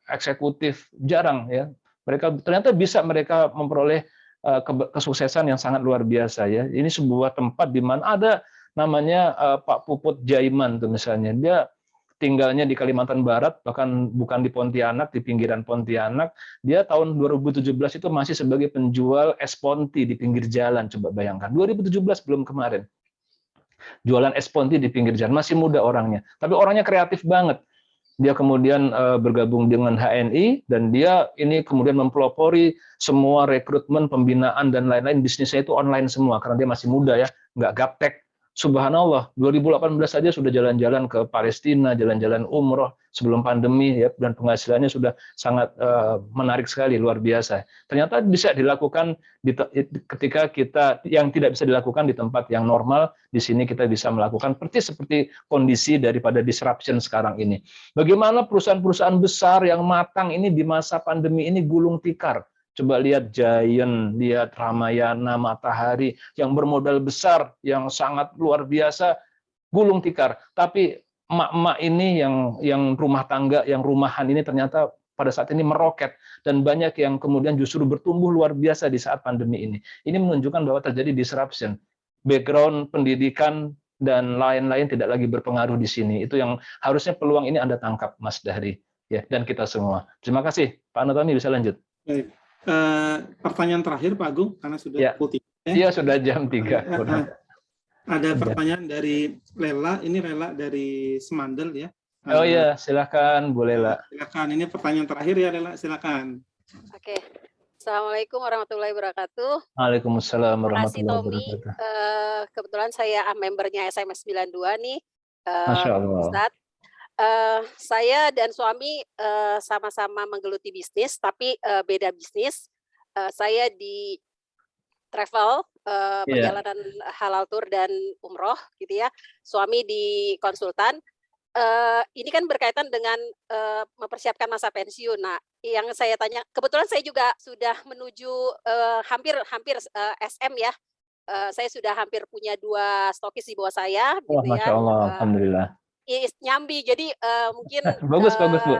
eksekutif, jarang ya. Mereka ternyata bisa mereka memperoleh kesuksesan yang sangat luar biasa ya. Ini sebuah tempat di mana ada namanya Pak Puput Jaiman tuh misalnya. Dia tinggalnya di Kalimantan Barat, bahkan bukan di Pontianak, di pinggiran Pontianak. Dia tahun 2017 itu masih sebagai penjual es ponti di pinggir jalan, coba bayangkan. 2017 belum kemarin. Jualan es ponti di pinggir jalan, masih muda orangnya. Tapi orangnya kreatif banget. Dia kemudian bergabung dengan HNI, dan dia ini kemudian mempelopori semua rekrutmen, pembinaan, dan lain-lain. Bisnisnya itu online semua, karena dia masih muda ya, nggak gaptek. Subhanallah, 2018 saja sudah jalan-jalan ke Palestina, jalan-jalan umroh sebelum pandemi ya, dan penghasilannya sudah sangat menarik sekali, luar biasa. Ternyata bisa dilakukan ketika kita yang tidak bisa dilakukan di tempat yang normal, di sini kita bisa melakukan seperti kondisi daripada disruption sekarang ini. Bagaimana perusahaan-perusahaan besar yang matang ini di masa pandemi ini gulung tikar. Coba lihat Giant, lihat Ramayana, Matahari, yang bermodal besar, yang sangat luar biasa, gulung tikar. Tapi emak-emak ini yang rumah tangga, yang rumahan ini ternyata pada saat ini meroket, dan banyak yang kemudian justru bertumbuh luar biasa di saat pandemi ini. Ini menunjukkan bahwa terjadi disruption. Background pendidikan dan lain-lain tidak lagi berpengaruh di sini. Itu yang harusnya peluang ini Anda tangkap, Mas Dahri, ya, dan kita semua. Terima kasih, Pak Anatomi, bisa lanjut. Baik. Pertanyaan terakhir Pak Agung, karena sudah Ya. pukul 3. Iya, sudah jam 3. Ada pertanyaan dari Lela, ini Lela dari Semandel ya. Oh iya, silakan Bu Lela. Silakan, ini pertanyaan terakhir ya Lela, silakan. Oke. Assalamualaikum warahmatullahi wabarakatuh. Waalaikumsalam Terima kasih warahmatullahi Tommy. wabarakatuh. Kebetulan saya membernya SMS 92 nih. Masya Allah. Ustadz. Saya dan suami sama-sama menggeluti bisnis, tapi beda bisnis. Saya di travel, perjalanan halal tour dan umroh gitu ya. Suami di konsultan. Ini kan berkaitan dengan mempersiapkan masa pensiun. Nah, yang saya tanya, kebetulan saya juga sudah menuju hampir SM ya. Saya sudah hampir punya 2 stokis di bawah saya. Wah, gitu Masya ya. Allah, Alhamdulillah. Nyambi, jadi mungkin Bagus, bagus Bu.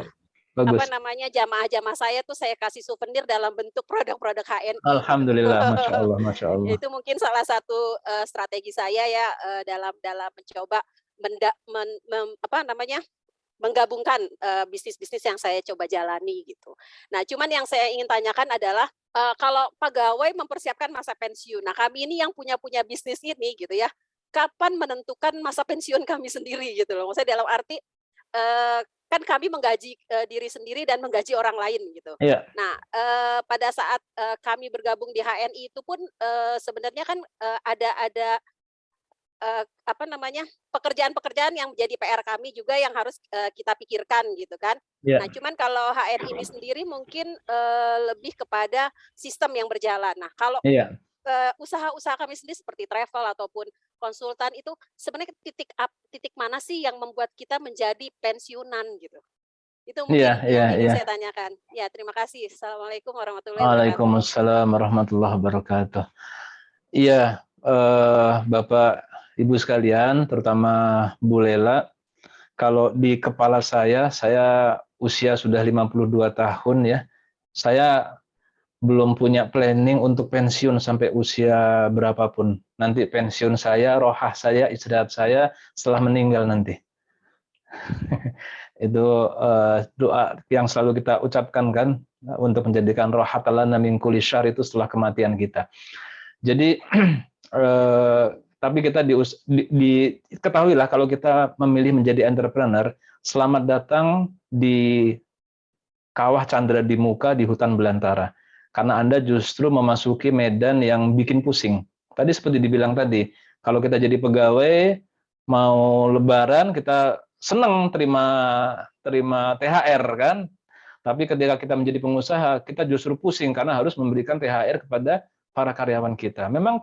Bagus. apa namanya jamaah-jamaah saya tuh saya kasih souvenir dalam bentuk produk-produk HNI. Alhamdulillah, Masya Allah, Masya Allah. Itu mungkin salah satu strategi saya ya dalam mencoba menggabungkan bisnis-bisnis yang saya coba jalani gitu. Nah, cuman yang saya ingin tanyakan adalah kalau pegawai mempersiapkan masa pensiun. Nah, kami ini yang punya bisnis ini gitu ya. Kapan menentukan masa pensiun kami sendiri gitu loh. Maksudnya dalam arti kan kami menggaji diri sendiri dan menggaji orang lain gitu. Iya. Nah, pada saat kami bergabung di HNI itu pun sebenarnya kan ada pekerjaan-pekerjaan yang menjadi PR kami juga yang harus kita pikirkan gitu kan. Yeah. Nah, cuman kalau HR ini sendiri mungkin lebih kepada sistem yang berjalan. Nah, kalau usaha-usaha kami sendiri seperti travel ataupun konsultan itu sebenarnya titik mana sih yang membuat kita menjadi pensiunan gitu. Itu mungkin yang ingin saya tanyakan. Ya, terima kasih. Assalamualaikum warahmatullahi wabarakatuh. Waalaikumsalam warahmatullahi wabarakatuh. Iya, Bapak Ibu sekalian, terutama Bu Lela, kalau di kepala saya usia sudah 52 tahun ya, saya belum punya planning untuk pensiun sampai usia berapapun. Nanti pensiun saya, rohah saya, istirahat saya setelah meninggal nanti. Itu doa yang selalu kita ucapkan kan, untuk menjadikan rohatalana min kulli syarr itu setelah kematian kita. Jadi, tapi kita ketahuilah kalau kita memilih menjadi entrepreneur, selamat datang di kawah candra di muka di hutan belantara. Karena Anda justru memasuki medan yang bikin pusing. Tadi seperti dibilang tadi, kalau kita jadi pegawai, mau lebaran, kita senang terima THR kan. Tapi ketika kita menjadi pengusaha, kita justru pusing karena harus memberikan THR kepada para karyawan kita. Memang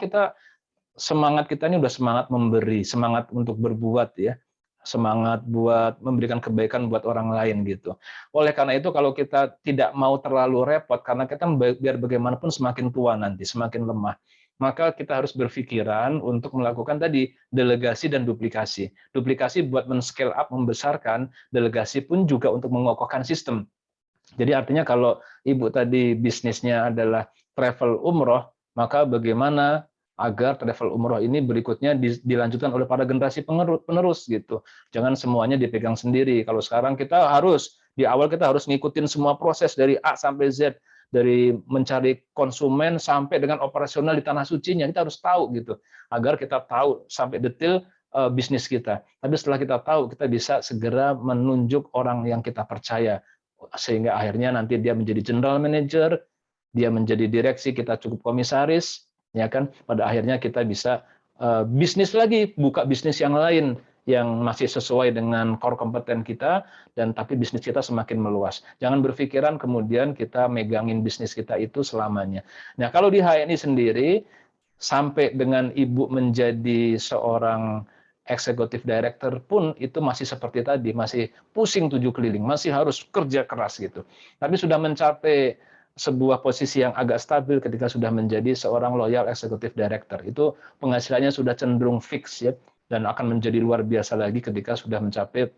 semangat kita ini udah semangat memberi, semangat untuk berbuat ya, semangat buat memberikan kebaikan buat orang lain gitu. Oleh karena itu kalau kita tidak mau terlalu repot, karena kita biar bagaimanapun semakin tua nanti, semakin lemah, maka kita harus berpikiran untuk melakukan tadi delegasi dan duplikasi. Duplikasi buat men-scale up, membesarkan, delegasi pun juga untuk mengokohkan sistem. Jadi artinya kalau Ibu tadi bisnisnya adalah travel umroh, maka bagaimana agar travel umroh ini berikutnya dilanjutkan oleh para generasi penerus gitu. Jangan semuanya dipegang sendiri. Kalau sekarang di awal kita harus ngikutin semua proses dari A sampai Z, dari mencari konsumen sampai dengan operasional di tanah sucinya, kita harus tahu gitu, agar kita tahu sampai detail bisnis kita. Tapi setelah kita tahu, kita bisa segera menunjuk orang yang kita percaya, sehingga akhirnya nanti dia menjadi general manager, dia menjadi direksi, kita cukup komisaris, ya kan, pada akhirnya kita bisa bisnis lagi, buka bisnis yang lain yang masih sesuai dengan core kompeten kita, dan tapi bisnis kita semakin meluas. Jangan berpikiran kemudian kita megangin bisnis kita itu selamanya. Nah, kalau di HNI sendiri, sampai dengan Ibu menjadi seorang executive director pun itu masih seperti tadi, masih pusing 7 keliling, masih harus kerja keras gitu. Tapi sudah mencapai sebuah posisi yang agak stabil ketika sudah menjadi seorang loyal executive director. Itu penghasilannya sudah cenderung fix ya, dan akan menjadi luar biasa lagi ketika sudah mencapai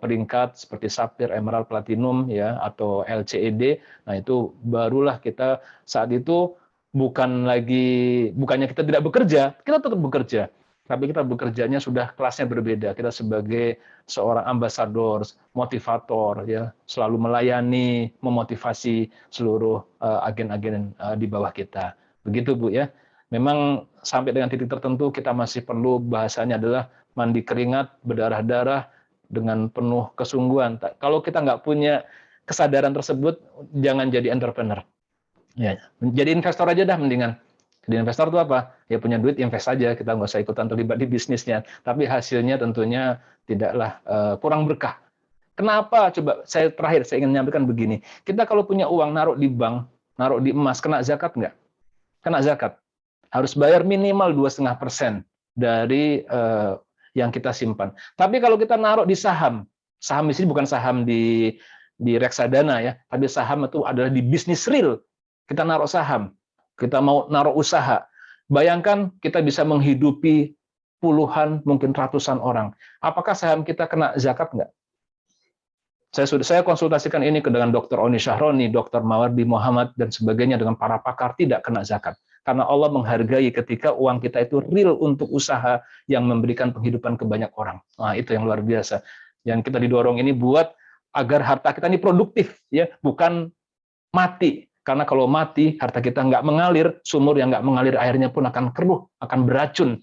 peringkat seperti Sapphire, Emerald, Platinum ya, atau LCED. Nah, itu barulah kita saat itu bukannya kita tidak bekerja, kita tetap bekerja. tapi kita bekerjanya sudah kelasnya berbeda. Kita sebagai seorang ambasador, motivator, ya, selalu melayani, memotivasi seluruh agen-agen di bawah kita. Begitu Bu ya. Memang sampai dengan titik tertentu kita masih perlu, bahasanya adalah mandi keringat, berdarah-darah dengan penuh kesungguhan. Kalau kita nggak punya kesadaran tersebut, jangan jadi entrepreneur. Ya, jadi investor aja dah mendingan. Jadi investor itu apa? Ya punya duit, invest saja. Kita nggak usah ikutan terlibat di bisnisnya. Tapi hasilnya tentunya tidaklah kurang berkah. Kenapa? Coba saya ingin menyampaikan begini. Kita kalau punya uang naruh di bank, naruh di emas, kena zakat nggak? Kena zakat. Harus bayar minimal 2,5% dari yang kita simpan. Tapi kalau kita naruh di saham di sini bukan saham di reksadana ya, tapi saham itu adalah di bisnis real. Kita naruh saham, kita mau naruh usaha. Bayangkan kita bisa menghidupi puluhan, mungkin ratusan orang. Apakah saham kita kena zakat nggak? Saya konsultasikan ini dengan Dr. Oni Syahroni, Dr. Mawardi Muhammad, dan sebagainya dengan para pakar, tidak kena zakat. Karena Allah menghargai ketika uang kita itu real untuk usaha yang memberikan penghidupan ke banyak orang. Nah, itu yang luar biasa. Yang kita didorong ini buat agar harta kita ini produktif, ya, bukan mati. Karena kalau mati, harta kita nggak mengalir, sumur yang nggak mengalir airnya pun akan keruh, akan beracun.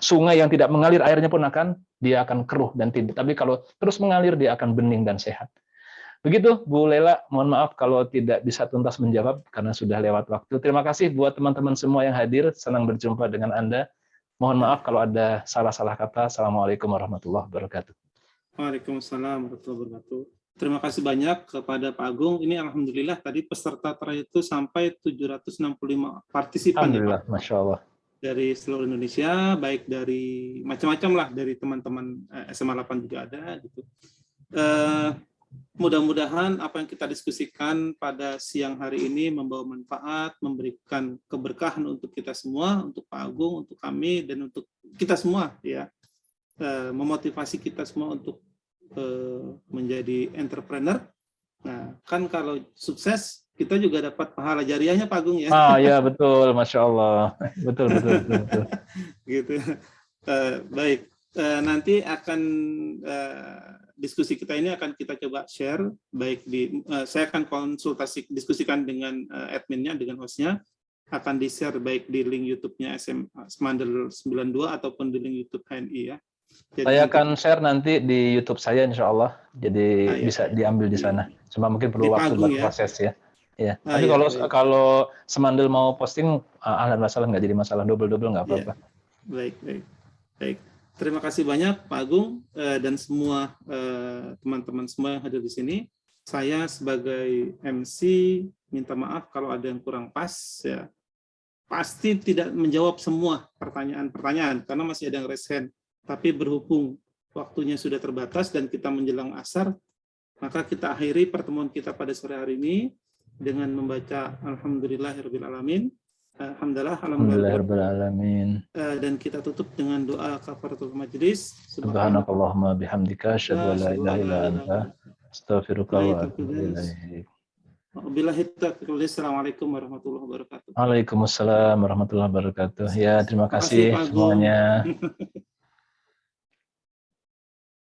Sungai yang tidak mengalir airnya pun akan keruh dan tidak. Tapi kalau terus mengalir, dia akan bening dan sehat. Begitu, Bu Lela. Mohon maaf kalau tidak bisa tuntas menjawab karena sudah lewat waktu. Terima kasih buat teman-teman semua yang hadir. Senang berjumpa dengan Anda. Mohon maaf kalau ada salah-salah kata. Assalamualaikum warahmatullahi wabarakatuh. Waalaikumsalam warahmatullahi wabarakatuh. Terima kasih banyak kepada Pak Agung. Ini alhamdulillah tadi peserta terakhir itu sampai 765 partisipan. Alhamdulillah, ya, Pak. Masya Allah. Dari seluruh Indonesia, baik dari macam-macam lah, dari teman-teman SMA 8 juga ada. Gitu. Mudah-mudahan apa yang kita diskusikan pada siang hari ini membawa manfaat, memberikan keberkahan untuk kita semua, untuk Pak Agung, untuk kami, dan untuk kita semua, ya, memotivasi kita semua untuk menjadi entrepreneur. Nah, kan kalau sukses kita juga dapat pahala jariahnya, Pak Agung, ya. Ah ya, betul, Masya Allah, betul. Gitu. Baik, nanti akan diskusi kita ini akan kita coba share, baik di saya akan diskusikan dengan adminnya, dengan hostnya, akan di-share baik di link YouTube-nya Smandel 92 ataupun di link YouTube HNI, ya. Jadi Saya akan share nanti di YouTube saya, Insya Allah. Jadi bisa ya. diambil di sana. Cuma mungkin perlu waktu buat proses, ya. Ya. Tapi kalau Semandel mau posting, alhamdulillah nggak jadi masalah, double nggak apa-apa. Baik. Terima kasih banyak Pak Agung dan semua teman-teman semua yang hadir di sini. Saya sebagai MC minta maaf kalau ada yang kurang pas, ya. Pasti tidak menjawab semua pertanyaan-pertanyaan karena masih ada yang raise hand. Tapi berhubung waktunya sudah terbatas dan kita menjelang asar, maka kita akhiri pertemuan kita pada sore hari ini dengan membaca Alhamdulillahirabbil alamin. Alhamdulillahirabbil alamin. Dan kita tutup dengan doa kafaratul majlis. Subhanakallahumma bihamdika asyhadu an la ilaha illa anta astaghfiruka wa atubu ilaik. Assalamualaikum warahmatullahi wabarakatuh. Waalaikumsalam warahmatullahi wabarakatuh. Ya, terima kasih semuanya.